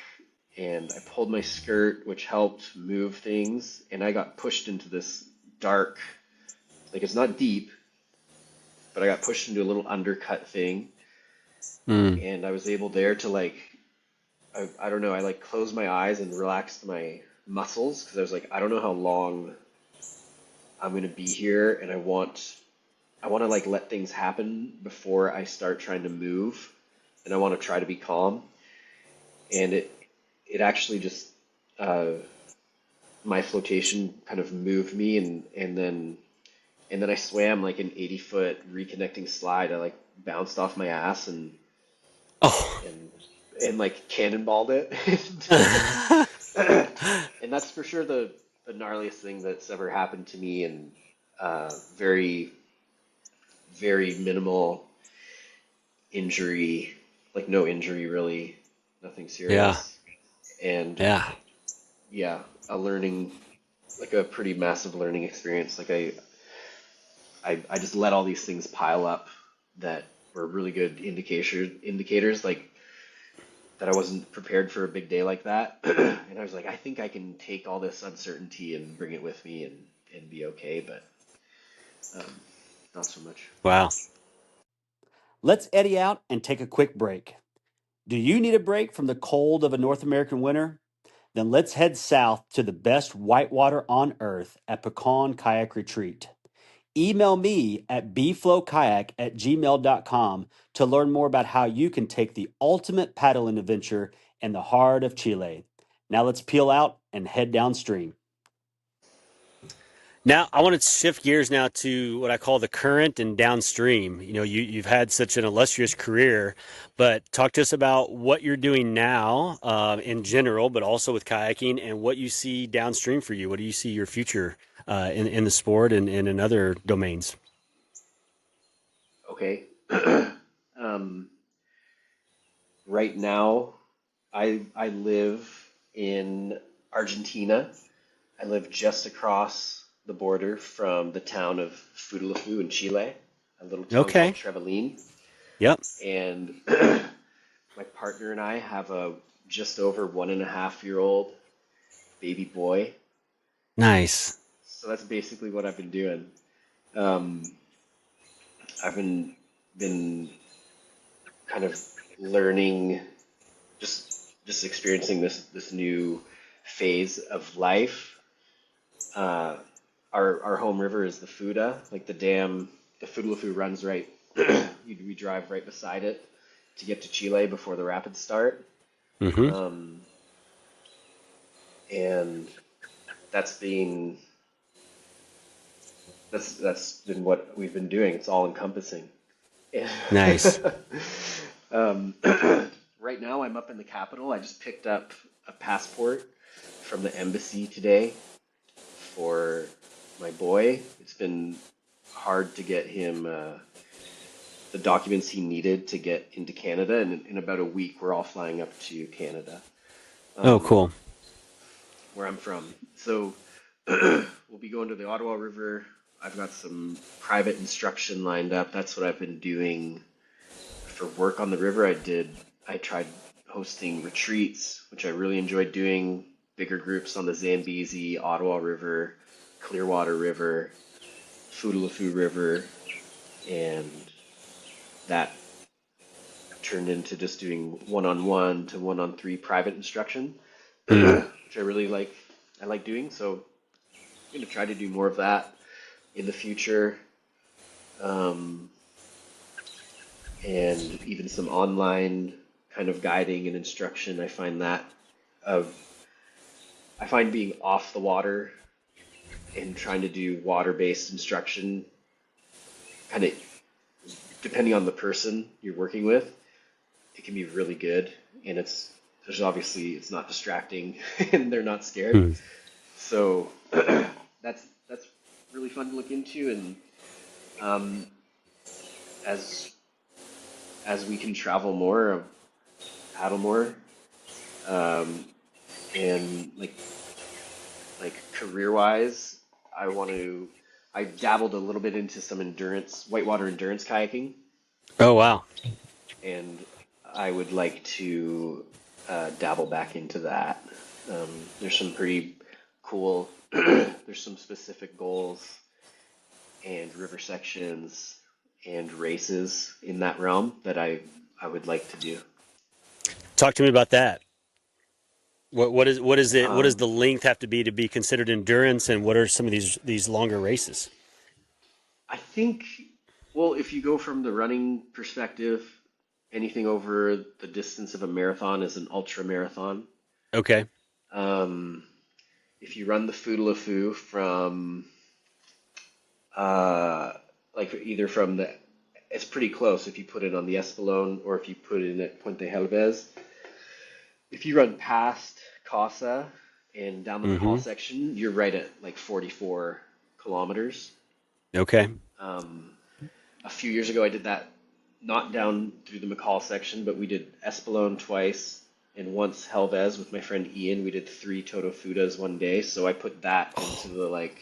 and I pulled my skirt, which helped move things, and I got pushed into this dark, like it's not deep, but I got pushed into a little undercut thing, Mm. and I was able there to like I don't know, I like closed my eyes and relaxed my muscles because I was like, I don't know how long I'm gonna be here, and I want to like let things happen before I start trying to move, and I want to try to be calm. And it actually just uh, my flotation kind of moved me, and then I swam like an 80-foot reconnecting slide. I like bounced off my ass Oh. and and like cannonballed it. And that's for sure the gnarliest thing that's ever happened to me, and very very minimal injury, like no injury really, nothing Yeah. serious. And Yeah. yeah, a learning, like a pretty massive learning experience. Like I just let all these things pile up that were really good indicators like that I wasn't prepared for a big day like that. And I was like, I think I can take all this uncertainty and bring it with me and be okay, but um, not so much. Wow. Let's eddy out and take a quick break. Do you need a break from the cold of a North American winter? Then let's head south to the best whitewater on earth at Pucon Kayak Retreat. Email me at bflowkayak@gmail.com to learn more about how you can take the ultimate paddling adventure in the heart of Chile. Now let's peel out and head downstream. Now, I want to shift gears now to what I call the current and downstream. You've had such an illustrious career, but talk to us about what you're doing now in general, but also with kayaking and what you see downstream for you. What do you see your future in the sport and in other domains? Okay. um, right now, I live in Argentina. I live just across the border from the town of Futaleufú in Chile, a little town called Okay. Trevelin. Yep. And my partner and I have a just over 1.5 year old baby boy. Nice. So that's basically what I've been doing. Um, I've been kind of learning, just experiencing this new phase of life. Uh, our home river is the Fuda, like the dam. The Fuda runs right. We drive right beside it to get to Chile before the rapids start. Mm-hmm. Um, and that's been that's been what we've been doing. It's all encompassing. Nice. um, right now, I'm up in the capital. I just picked up a passport from the embassy today for my boy. It's been hard to get him the documents he needed to get into Canada, and in about a week, we're all flying up to Canada, Oh, um, cool. where I'm from. So we'll be going to the Ottawa River. I've got some private instruction lined up. That's what I've been doing for work on the river. I tried hosting retreats, which I really enjoyed doing, bigger groups on the Zambezi, Ottawa River, Clearwater River, Foodalafu River, and that turned into just doing one-on-one to one-on-three private instruction, Mm. which I really like. I like doing, so I'm going to try to do more of that in the future. Um, and even some online kind of guiding and instruction. Uh, I find being off the water and trying to do water-based instruction, kind of depending on the person you're working with, it can be really good. And it's not distracting and they're not scared. Mm. So that's really fun to look into. And um, as we can travel more, paddle more, um, and like career wise, I dabbled a little bit into some whitewater endurance kayaking, Oh, wow. and I would like to dabble back into that. There's some pretty cool, there's some specific goals and river sections and races in that realm that I would like to do. Talk to me about that. What is it? What does Um, the length have to be considered endurance, and what are some of these longer races? I think, well, if you go from the running perspective, anything over the distance of a marathon is an ultra marathon. Okay. Um, if you run the Foodalafu from, uh, like either from the, it's pretty close if you put it on the Espelon or if you put it in at Puente Helvez. If you run past Casa and down the Mm-hmm. McCall section, you're right at like 44 kilometers. Okay. Um, a few years ago, I did that not down through the McCall section, but we did Espelon twice and once Helvez with my friend Ian. We did 3 Toto Fudas one day, so I put that into the like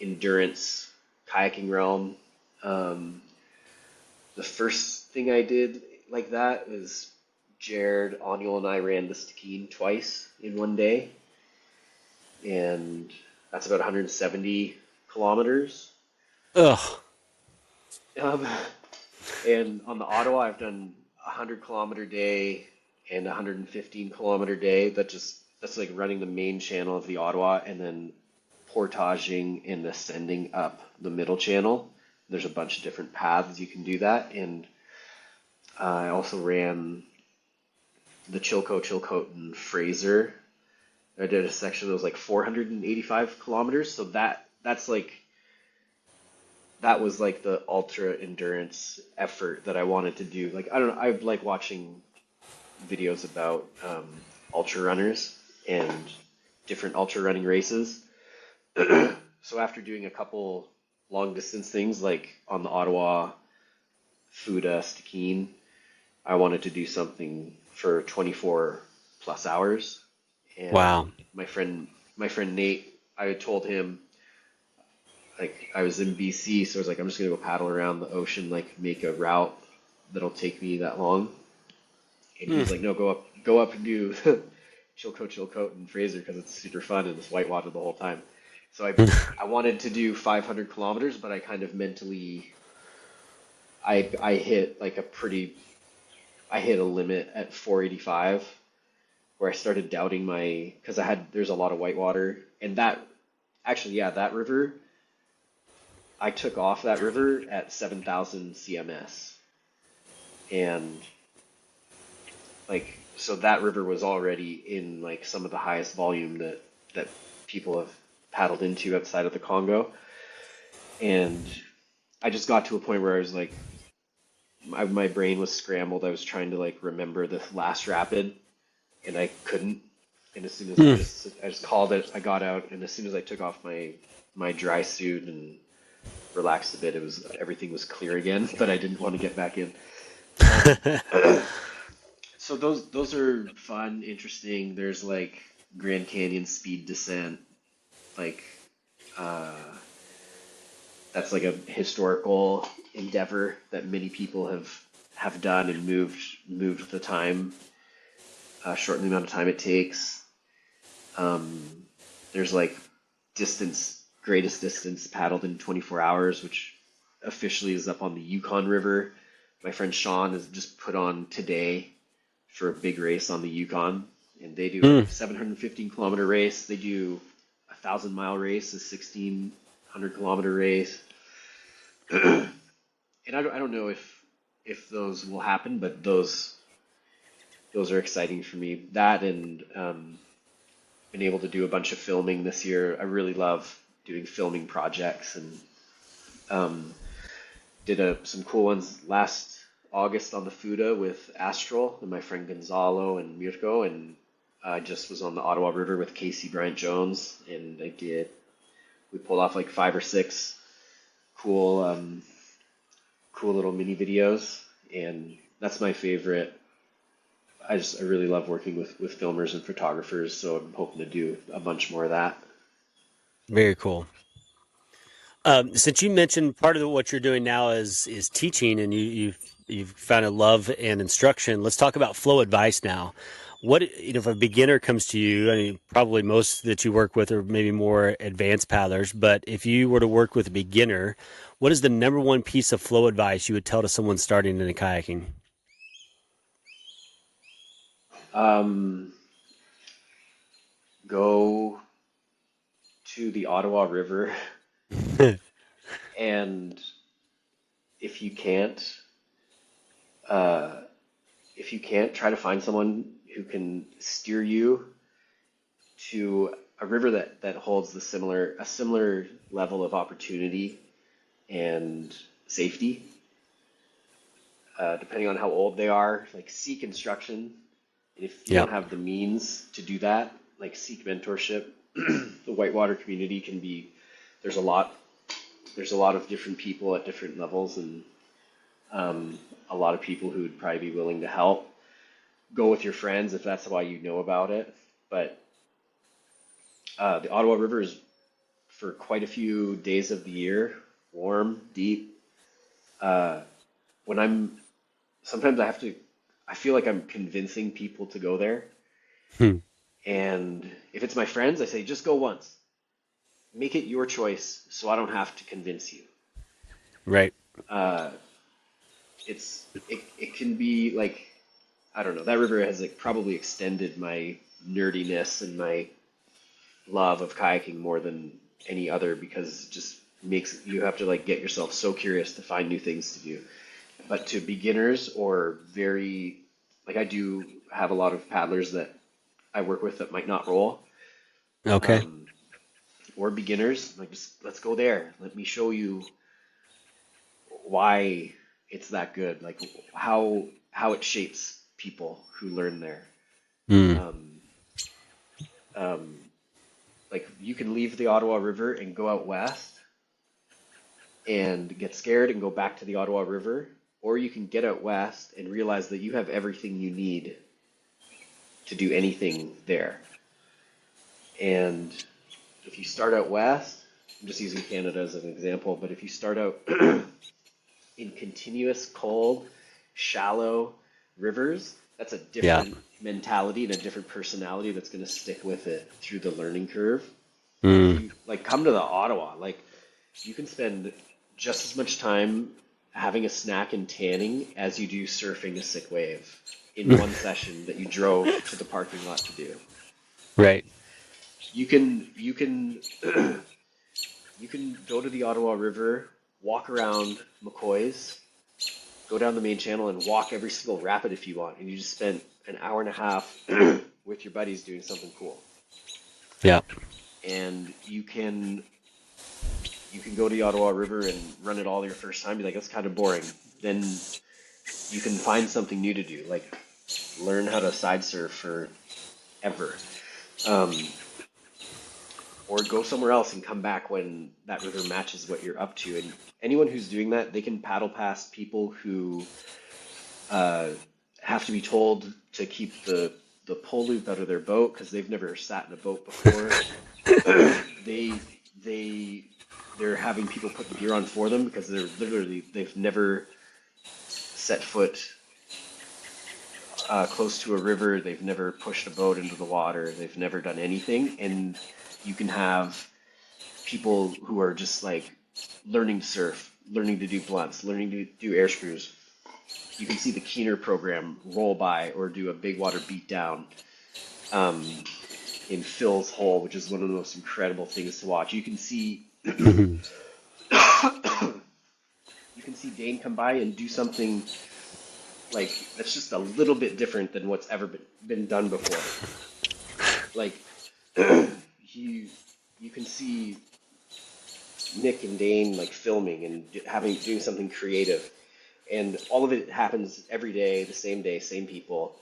endurance kayaking realm. Um, the first thing I did like that was Jared, Aniel, and I ran the Stikine twice in one day, and that's about 170 kilometers. Ugh. Um, and on the Ottawa, I've done a 100-kilometer day and a 115-kilometer day. That's like running the main channel of the Ottawa and then portaging and ascending up the middle channel. There's a bunch of different paths you can do that, and I also ran the Chilcote and Fraser. I did a section that was like 485 kilometers. So that was like the ultra endurance effort that I wanted to do. Like I don't know, I like watching videos about ultra runners and different ultra running races. So after doing a couple long distance things like on the Ottawa, Fuda, Stikine, I wanted to do something for 24 plus hours. And Wow. my friend Nate, I had told him like I was in BC, so I was like, I'm just gonna go paddle around the ocean, like make a route that'll take me that long. And he Hmm. was like, no, go up and do Chilcote and Fraser because it's super fun and it's whitewater the whole time. So I wanted to do 500 kilometers, but I kind of mentally I hit like a pretty I hit a limit at 485 where I started doubting because there's a lot of whitewater. And that river, I took off that river at 7,000 CMS. And like, so that river was already in like some of the highest volume that people have paddled into outside of the Congo. And I just got to a point where I was like, my brain was scrambled. I was trying to like remember the last rapid, and I couldn't. And as soon as I just called it, I got out, and as soon as I took off my dry suit and relaxed a bit, everything was clear again. But I didn't want to get back in. So those are fun, interesting. There's like Grand Canyon speed descent, like that's like a historical endeavor that many people have done and moved the time, shortened the amount of time it takes. There's like greatest distance paddled in 24 hours, which officially is up on the Yukon River. My friend Sean has just put on today for a big race on the Yukon, and they do a 715-kilometer race. They do a 1,000-mile race, a 1,600-kilometer race. And I don't know if those will happen, but those are exciting for me. That and been able to do a bunch of filming this year. I really love doing filming projects, and did some cool ones last August on the Fuda with Astral and my friend Gonzalo and Mirko, and I just was on the Ottawa River with Casey Bryant Jones, and we pulled off like 5 or 6 cool little mini videos, and that's my favorite. I really love working with filmers and photographers, so I'm hoping to do a bunch more of that. Very cool. Since you mentioned part of what you're doing now is teaching, and you've found a love and instruction, let's talk about flow advice now. What, if a beginner comes to you, I mean, probably most that you work with are maybe more advanced paddlers, but if you were to work with a beginner, what is the number one piece of flow advice you would tell to someone starting in kayaking? Go to the Ottawa River, and if you can't, try to find someone who can steer you to a river that holds a similar level of opportunity and safety, depending on how old they are. Like, seek instruction. And if you don't have the means to do that, like, seek mentorship. The whitewater community there's a lot of different people at different levels, and a lot of people who would probably be willing to help. Go with your friends if that's why you know about it. But the Ottawa River is, for quite a few days of the year, warm, deep. Sometimes I feel like I'm convincing people to go there. And if it's my friends, I say, just go once. Make it your choice so I don't have to convince you. Right. It can be like, I don't know, that river has like probably extended my nerdiness and my love of kayaking more than any other, because it just you have to like get yourself so curious to find new things to do. But to beginners, or I do have a lot of paddlers that I work with that might not roll. Okay. Or beginners, like, just let's go there. Let me show you why it's that good, like how it shapes people who learn there. Like, you can leave the Ottawa River and go out west and get scared and go back to the Ottawa River, or you can get out west and realize that you have everything you need to do anything there. And if you start out west, I'm just using Canada as an example, but if you start out in continuous, cold, shallow rivers, that's a different mentality and a different personality that's going to stick with it through the learning curve. If you come to the Ottawa, like, you can spend just as much time having a snack and tanning as you do surfing a sick wave in one session that you drove to the parking lot to do. Right. You can you can go to the Ottawa River, walk around McCoy's, go down the main channel and walk every single rapid if you want, and you just spent an hour and a half with your buddies doing something cool. Yeah. And you can go to the Ottawa River and run it all your first time, be like, that's kind of boring. Then you can find something new to do, like learn how to side surf forever. Or go somewhere else and come back when that river matches what you're up to. And anyone who's doing that, they can paddle past people who have to be told to keep the pole loop out of their boat because they've never sat in a boat before. they they're having people put the gear on for them because they've never set foot close to a river. They've never pushed a boat into the water. They've never done anything. And you can have people who are just like learning to surf, learning to do blunts, learning to do air screws. You can see the Keener program roll by or do a big water beat down in Phil's hole, which is one of the most incredible things to watch. You can see you can see Dane come by and do something like that's just a little bit different than what's ever been done before. Like you can see Nick and Dane like filming and doing something creative, and all of it happens every day, the same day, same people.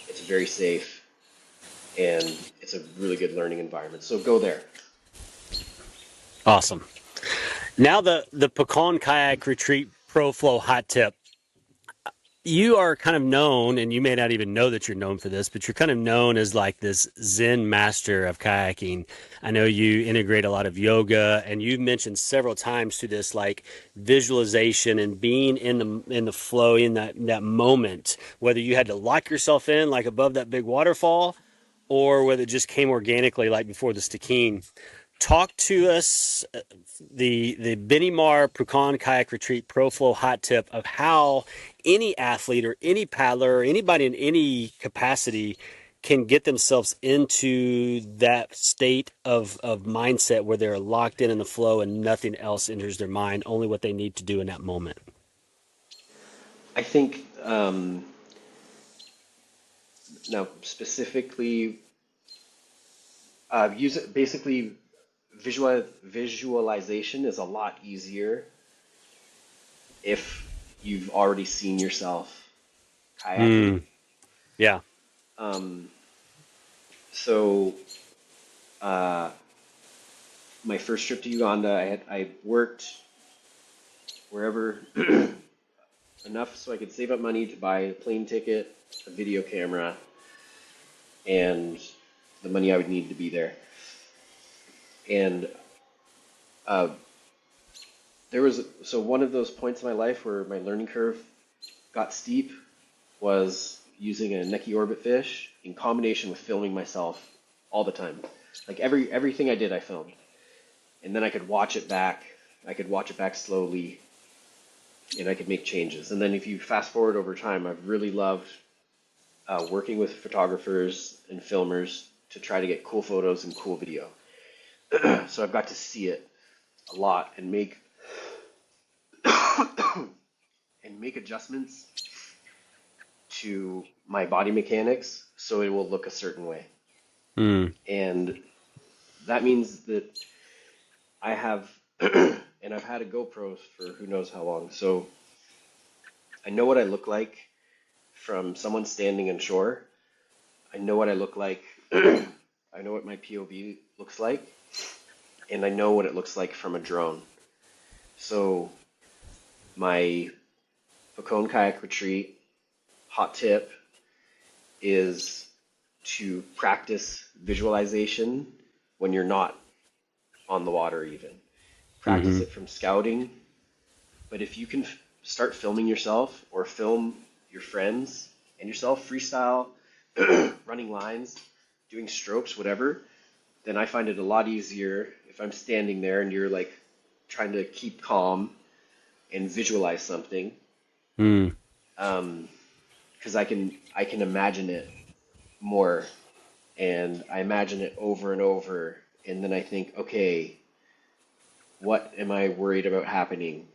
It's very safe, and it's a really good learning environment. So go there. Awesome. Now the Pucon Kayak Retreat Pro Flow hot tip. You are kind of known, and you may not even know that you're known for this, but you're kind of known as like this Zen master of kayaking. I know you integrate a lot of yoga, and you've mentioned several times to this like visualization and being in the flow in that moment, whether you had to lock yourself in like above that big waterfall, or whether it just came organically like before the Stikine. Talk to us the Benny Marr Pucon Kayak Retreat Pro Flow hot tip of how any athlete or any paddler or anybody in any capacity can get themselves into that state of mindset where they're locked in the flow and nothing else enters their mind, only what they need to do in that moment. I think now specifically use it basically. Visualization is a lot easier if you've already seen yourself kayaking. Yeah. So my first trip to Uganda, I worked wherever enough so I could save up money to buy a plane ticket, a video camera, and the money I would need to be there. And one of those points in my life where my learning curve got steep was using a Neki Orbit fish in combination with filming myself all the time. Like everything I did, I filmed, and then I could watch it back. I could watch it back slowly, and I could make changes. And then if you fast forward over time, I've really loved working with photographers and filmers to try to get cool photos and cool video. So I've got to see it a lot and make adjustments to my body mechanics so it will look a certain way. And that means that I have and I've had a GoPro for who knows how long. So I know what I look like from someone standing on shore. I know what I look like. I know what my POV looks like. And I know what it looks like from a drone. So my Pucon Kayak Retreat hot tip is to practice visualization when you're not on the water even. Practice it from scouting. But if you can start filming yourself or film your friends and yourself, freestyle, running lines, doing strokes, whatever, then I find it a lot easier if I'm standing there and you're like trying to keep calm and visualize something, Mm. because I can imagine it more, and I imagine it over and over, and then I think, okay, what am I worried about happening?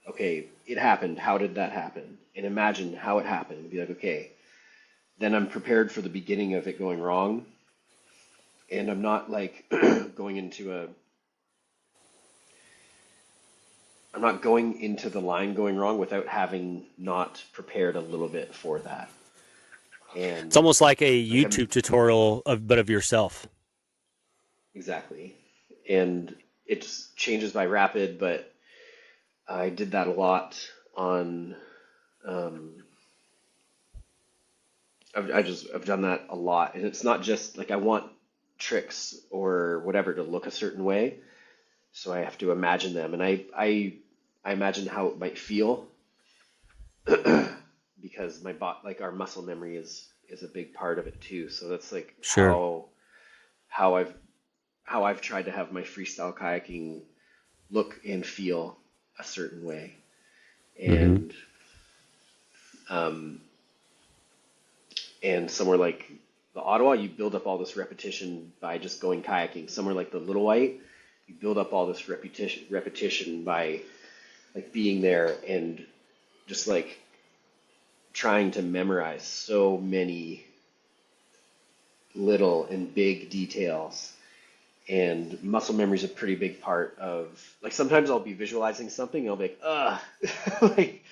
Okay, it happened. How did that happen? And imagine how it happened. And be like, okay, then I'm prepared for the beginning of it going wrong, and I'm not like going into a I'm not going into the line going wrong without having not prepared a little bit for that. It's And almost like a like I'm YouTube tutorial of yourself. exactly. And it changes by rapid, but I did that a lot on um I've done that a lot. And it's not just like I want tricks or whatever to look a certain way, so I have to imagine them. And I imagine how it might feel because like our muscle memory is a big part of it too. So that's like Sure. how I've how I've tried to have my freestyle kayaking look and feel a certain way. Mm-hmm. And um, and somewhere like the Ottawa, you build up all this repetition by just going kayaking. Somewhere like the Little White, you build up all this repetition by like being there and just like trying to memorize so many little and big details. And muscle memory is a pretty big part of like sometimes I'll be visualizing something and I'll be like, ugh, like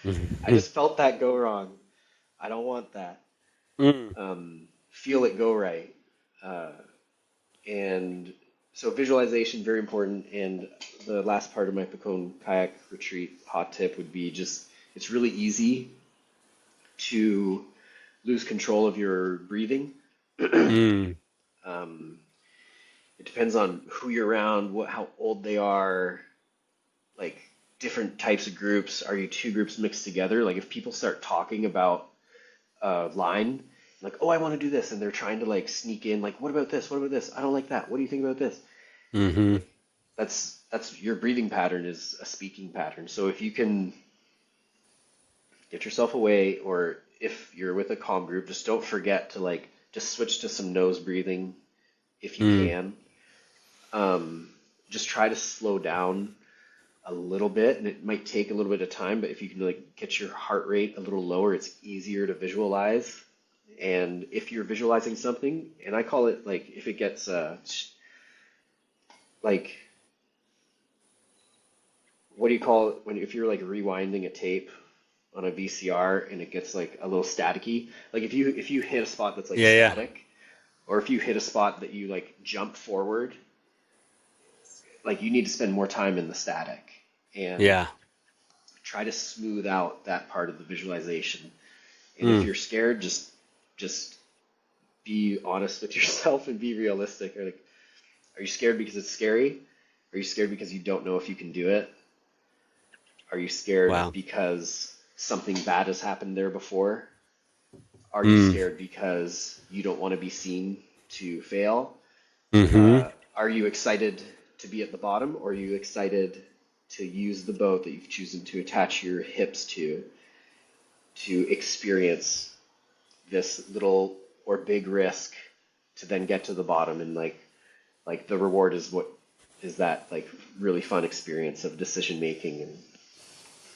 I just felt that go wrong. I don't want that. Mm. Feel it go right. Uh, and so visualization very important. And the last part of my Pucon Kayak retreat hot tip would be just it's really easy to lose control of your breathing. Mm. Um, it depends on who you're around, how old they are, like different types of groups. Are you two groups mixed together? Like if people start talking about a line, like, oh, I want to do this, and they're trying to like sneak in, like, what about this? What about this? I don't like that. What do you think about this? Mm-hmm. Like that's your breathing pattern is a speaking pattern. So if you can get yourself away, or if you're with a calm group, just don't forget to like just switch to some nose breathing if you Mm. can. Just try to slow down a little bit, and it might take a little bit of time, but if you can like get your heart rate a little lower, it's easier to visualize. And if you're visualizing something, and I call it like if it gets like what do you call it when if you're like rewinding a tape on a VCR and it gets like a little staticky, like if you hit a spot that's like Yeah, yeah. static, or if you hit a spot that you like jump forward, like you need to spend more time in the static and Yeah. try to smooth out that part of the visualization. And if Mm. you're scared, just be honest with yourself and be realistic. Or like, are you scared because it's scary? Are you scared because you don't know if you can do it? Are you scared Wow. because something bad has happened there before? Are you Mm. scared because you don't want to be seen to fail? Mm-hmm. Are you excited to be at the bottom, or are you excited to use the boat that you've chosen to attach your hips to experience this little or big risk to then get to the bottom, and like the reward is what is that like really fun experience of decision making,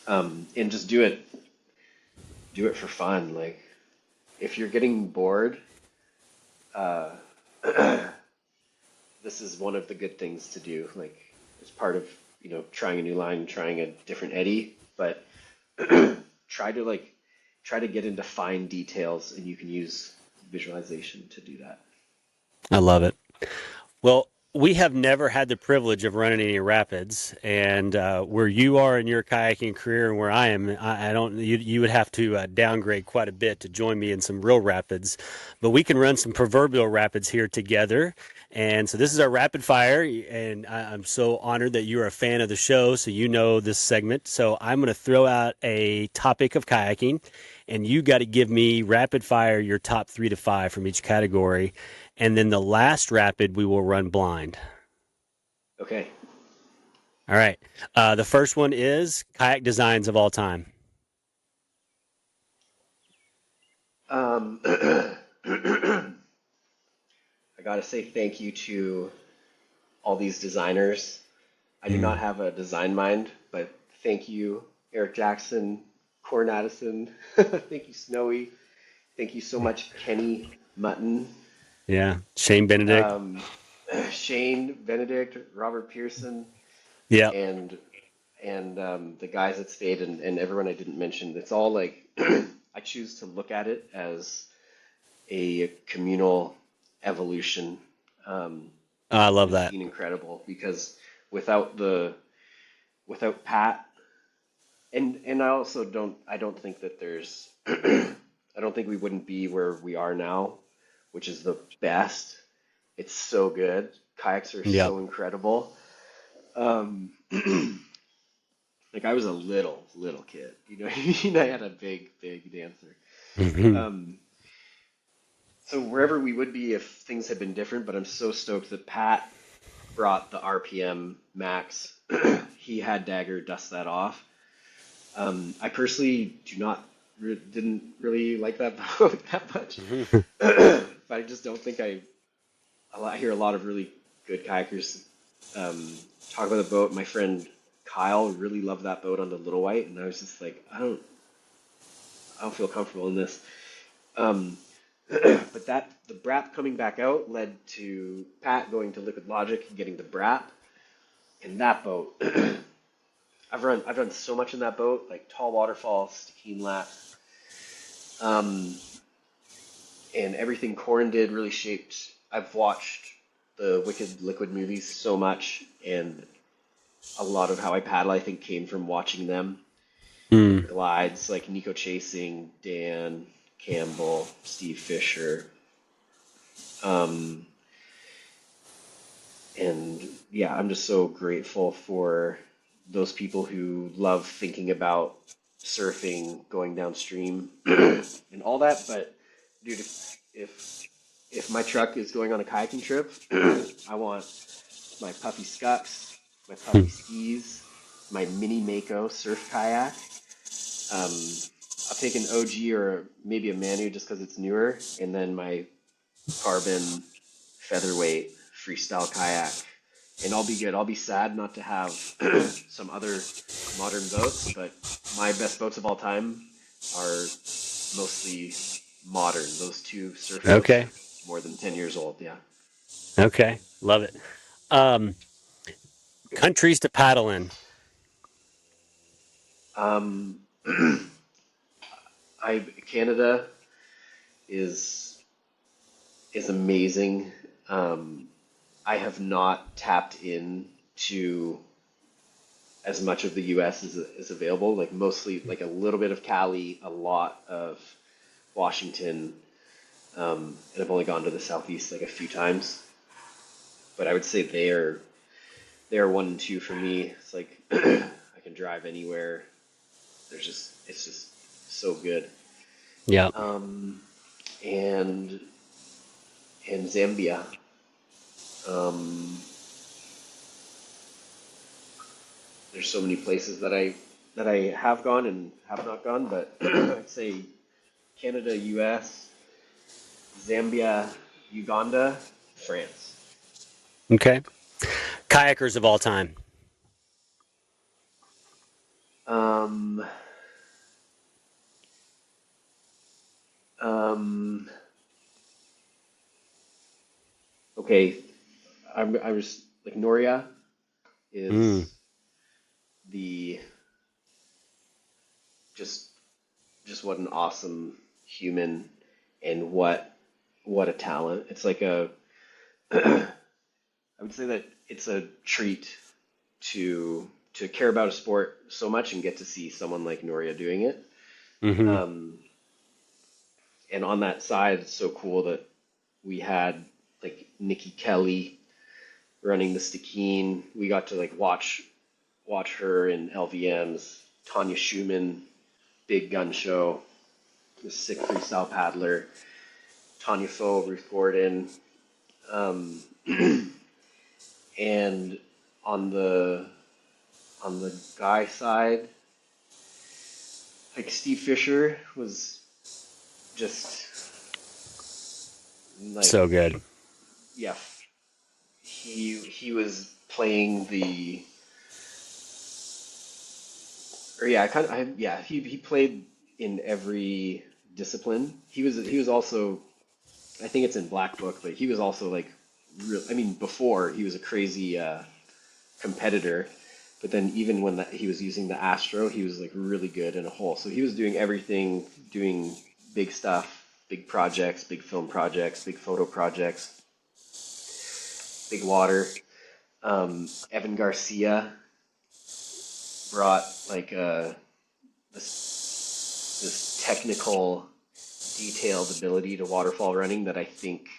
and just do it for fun. Like if you're getting bored, uh, this is one of the good things to do. Like it's part of trying a new line, trying a different eddy, but try to like try to get into fine details, and you can use visualization to do that. I love it. Well, we have never had the privilege of running any rapids, and where you are in your kayaking career and where I am, I don't. You would have to downgrade quite a bit to join me in some real rapids, but we can run some proverbial rapids here together. And so this is our rapid fire, and I'm so honored that you're a fan of the show, so you know this segment. So I'm going to throw out a topic of kayaking, and you got to give me rapid fire your top 3 to 5 from each category. And then the last rapid we will run blind. Okay. All right. The first one is kayak designs of all time. I gotta say thank you to all these designers. I do not have a design mind, but thank you, Eric Jackson, Corn Addison. Thank you, Snowy. Thank you so much, Kenny Mutton, Yeah. Shane Benedict. um, Shane Benedict, Robert Pearson, Yep. and the guys that stayed, and everyone I didn't mention. It's all like I choose to look at it as a communal evolution. Um, I and love it's that. been incredible because without Pat, and I don't think that there's I don't think we wouldn't be where we are now, which is the best. It's so good. Kayaks are Yep. so incredible. Um, like I was a little kid, you know what I mean? I had a big dancer. Hmm. Um, so wherever we would be if things had been different, but I'm so stoked that Pat brought the RPM max. He had Dagger dust that off. I personally didn't really like that boat that much, but I just don't think I hear a lot of really good kayakers talk about the boat. My friend Kyle really loved that boat on the Little White, and I was just like, I don't feel comfortable in this. Um, but the Brap coming back out led to Pat going to Liquid Logic and getting the Brap, and that boat. I've run so much in that boat, like tall waterfalls, Stikine laps, um, and everything Corin did really shaped. I've watched the Wicked Liquid movies so much, and a lot of how I paddle, I think, came from watching them. The Mm. glides, like Nico Chasing, Dan Campbell, Steve Fisher, um, and yeah, I'm just so grateful for those people who love thinking about surfing, going downstream, and all that. But dude, if my truck is going on a kayaking trip, I want my puffy scucks, my puffy skis, my mini Mako surf kayak. Um, I'll take an OG or maybe a Manu just because it's newer, and then my carbon featherweight freestyle kayak, and I'll be good. I'll be sad not to have some other modern boats, but my best boats of all time are mostly modern. Those two surf boats Okay. are more than 10 years old. Yeah. Okay. Love it. Um, countries to paddle in. Um, Canada is amazing. Um, I have not tapped in to as much of the U.S. is available. Like mostly, like a little bit of Cali, a lot of Washington, and I've only gone to the Southeast like a few times. But I would say they are one and two for me. It's like I can drive anywhere. It's just so good. Yeah. Um, and Zambia. Um, there's so many places that I have gone and have not gone, but I'd say Canada, U.S., Zambia, Uganda, France. Okay. Kayakers of all time. Um, um, okay, I was like Noria Mm. is the just what an awesome human and what a talent. It's like a I would say that it's a treat to care about a sport so much and get to see someone like Noria doing it. Hmm. Um, and on that side, it's so cool that we had like Nikki Kelly running the Stikine. We got to like watch her in LVMs. Tanya Schumann, big gun show, the sick freestyle paddler. Tanya Foe, Ruth Gordon, um, and on the on the guy side, like Steve Fisher was just like, So good. yeah, he was playing the, or yeah, yeah, he played in every discipline. He was also, I think it's in Black Book, but he was also like real. I mean, before he was a crazy competitor, but then even when he was using the Astro, he was like really good in a hole. So he was doing everything, doing big stuff, big projects, big film projects, big photo projects, big water. Evan Garcia brought like this technical, detailed ability to waterfall running that I think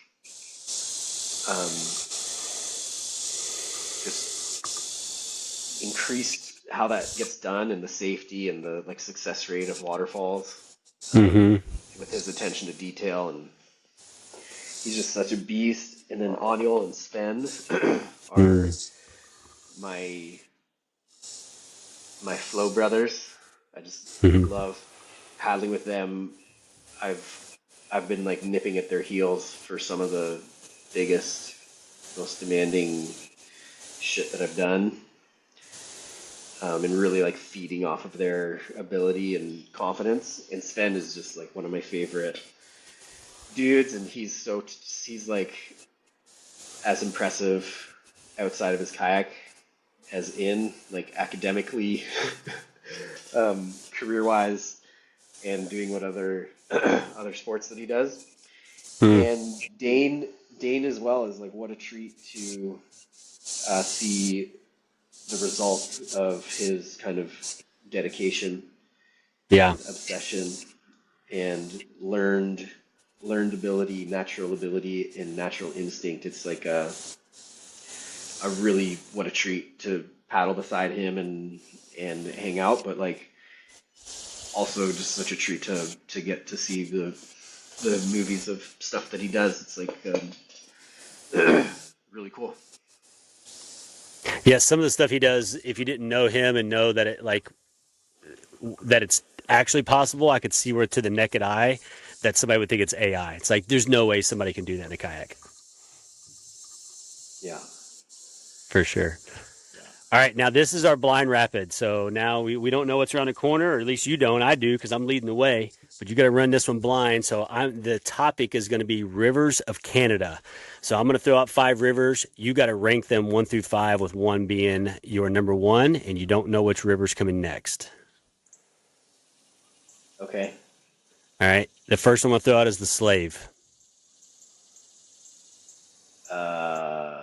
just increased how that gets done and the safety and the like success rate of waterfalls, Mm-hmm. with his attention to detail, and he's just such a beast. And then Aniol and Sven are Mm. my my flow brothers. I just Mm-hmm. love paddling with them. I've been like nipping at their heels for some of the biggest, most demanding shit that I've done, and really like feeding off of their ability and confidence. And Sven is just like one of my favorite dudes, and he's like as impressive outside of his kayak as in, like academically, career wise, and doing what other other sports that he does. Mm. And Dane as well is like, what a treat to see the result of his kind of dedication Yeah. and obsession and learned ability, natural ability, and natural instinct. It's like a really, what a treat to paddle beside him and hang out, but like also just such a treat to get to see the movies of stuff that he does. It's like really cool. Yeah, some of the stuff he does, if you didn't know him and know that that it's actually possible, I could see where to the naked eye that somebody would think it's AI. It's like there's no way somebody can do that in a kayak. Yeah, For sure. yeah. All right, now this is our blind rapid. So now we don't know what's around the corner, or at least you don't. I do because I'm leading the way. But you got to run this one blind. So the topic is going to be rivers of Canada. So I'm going to throw out 5 rivers. You got to rank them 1 through 5, with 1 being your number 1, and you don't know which river's coming next. Okay. All right. The first one I'm going to throw out is the Slave. Uh,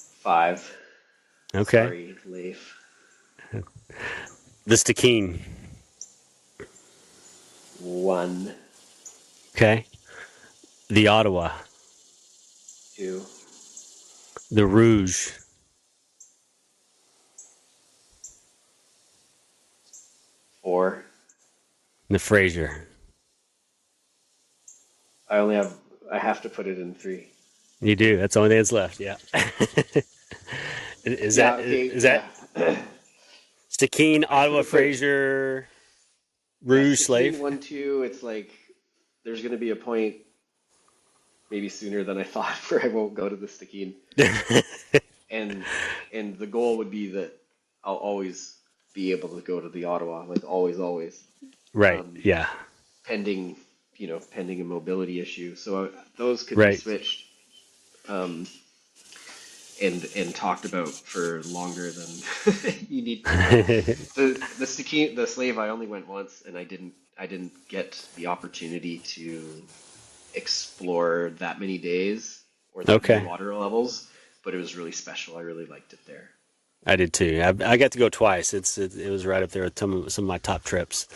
5. Okay. Sorry, Leif. The Stikine. 1, Okay. The Ottawa. 2, The Rouge. 4. The Fraser. I have to put it in 3. You do. That's the only thing that's left. Yeah. is Yeah. that Okay. is that Yeah. Stikine, I should Ottawa, have put, Fraser, yeah, Rouge, Stikine Slave? 1, 2. It's like there's gonna be a point maybe sooner than I thought where I won't go to the Stikine, and the goal would be that I'll always be able to go to the Ottawa, like always, always, Right. um, Yeah. pending pending a mobility issue. So those could be Right. switched, um, and talked about for longer than you need to know. The Stikine, the Slave, I only went once, and I didn't get the opportunity to explore that many days or that many Okay. water levels, but it was really special. I really liked it there. I did too. I got to go twice. It was right up there with some of my top trips.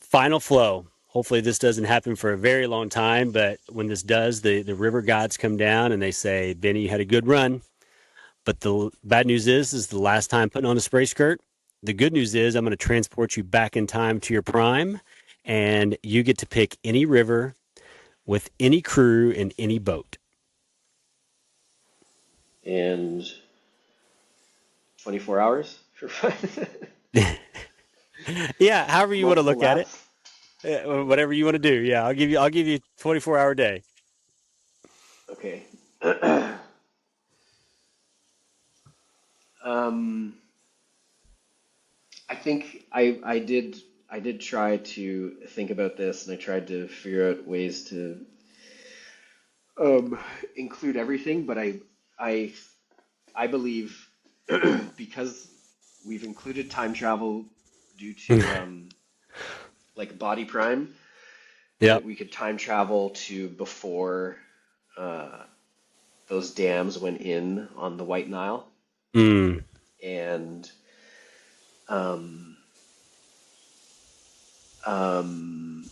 Final flow. Hopefully this doesn't happen for a very long time, but when this does, the river gods come down and they say, Benny, you had a good run. But the bad news is the last time putting on a spray skirt. The good news is I'm going to transport you back in time to your prime, and you get to pick any river with any crew in any boat? And 24 hours for fun. Yeah, however you want to Multiple look at it. laps. Whatever you want to do. Yeah, I'll give you 24-hour day. Okay. um, I think I did try to think about this, and I tried to figure out ways to um, include everything. But I I believe because we've included time travel due to like body prime, that Yep. we could time travel to before uh, those dams went in on the White Nile, Mm. and um, um,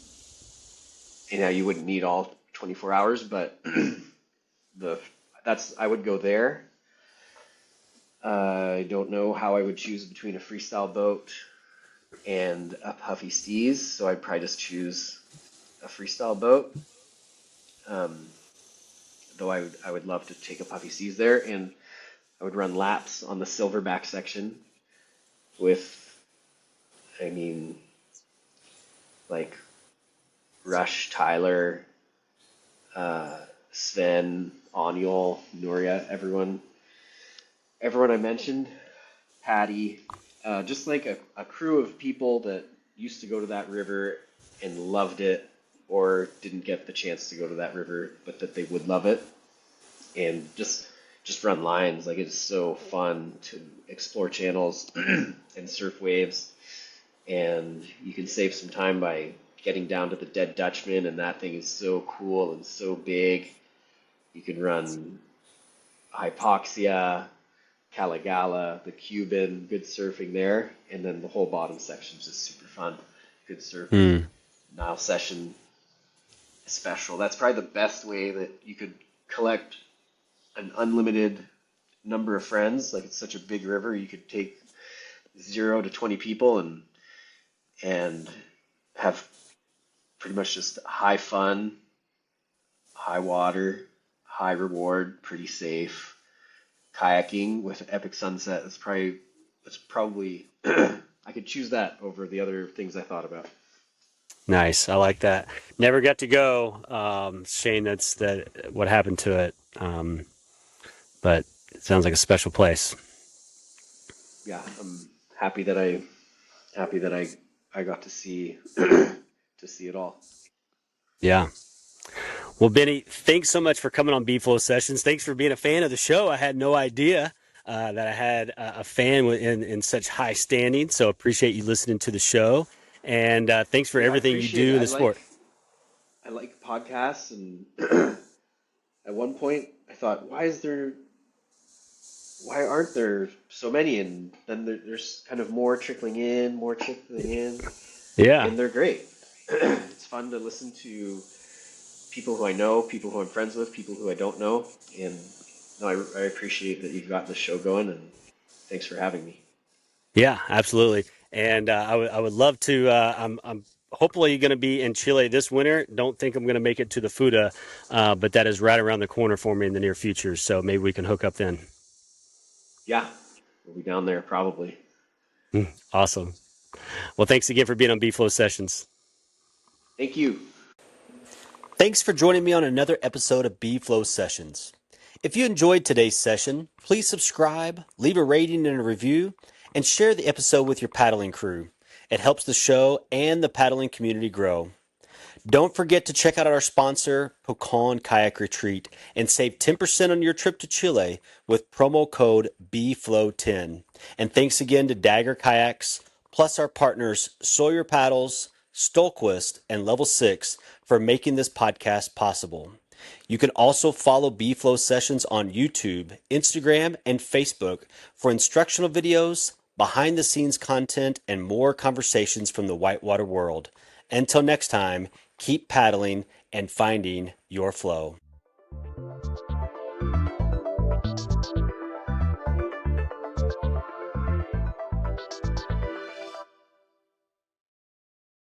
you wouldn't need all 24 hours, but the that's I would go there. I don't know how I would choose between a freestyle boat and a puffy steez, so I'd probably just choose a freestyle boat. Um, though I would love to take a puffy steez there, and I would run laps on the silverback section with, I mean, like Rush, Tyler, uh, Sven, Aniol, Nuria, everyone I mentioned, Patty, just like a crew of people that used to go to that river and loved it, or didn't get the chance to go to that river, but that they would love it, and just run lines. Like, it's so fun to explore channels and surf waves, and you can save some time by getting down to the Dead Dutchman, and that thing is so cool and so big. You can run Hypoxia, Caligala, the Cuban, good surfing there, and then the whole bottom section is just super fun. Good surfing. Mm. Nile session special. That's probably the best way that you could collect an unlimited number of friends. Like, it's such a big river, you could take 0 to 20 people and have pretty much just high fun, high water, high reward, pretty safe. Kayaking with epic sunset is probably I could choose that over the other things I thought about. Nice. I like that. Never got to go. Shane, that's that what happened to it. But it sounds like a special place. Yeah, I'm happy that I got to see to see it all. Yeah. Well, Benny, thanks so much for coming on B-Flow Sessions. Thanks for being a fan of the show. I had no idea that I had a fan in such high standing. So appreciate you listening to the show. And thanks for Yeah, I everything you appreciate do it. in the sport. I like podcasts, and at one point I thought, why aren't there so many? And then there's kind of more trickling in, Yeah. and they're great. It's fun to listen to people who I know, people who I'm friends with, people who I don't know, and no, I appreciate that you've got the show going, and thanks for having me. Yeah, absolutely. And I would love to. I'm hopefully going to be in Chile this winter. Don't think I'm going to make it to the Fuda, but that is right around the corner for me in the near future. So maybe we can hook up then. Yeah, we'll be down there probably. Awesome. Well, thanks again for being on B-Flow Sessions. Thank you. Thanks for joining me on another episode of B-Flow Sessions. If you enjoyed today's session, please subscribe, leave a rating and a review, and share the episode with your paddling crew. It helps the show and the paddling community grow. Don't forget to check out our sponsor, Pucon Kayak Retreat, and save 10% on your trip to Chile with promo code BFLOW10. And thanks again to Dagger Kayaks, plus our partners Sawyer Paddles, Stohlquist, and Level 6 for making this podcast possible. You can also follow B-Flow Sessions on YouTube, Instagram, and Facebook for instructional videos, behind-the-scenes content, and more conversations from the whitewater world. Until next time, keep paddling and finding your flow.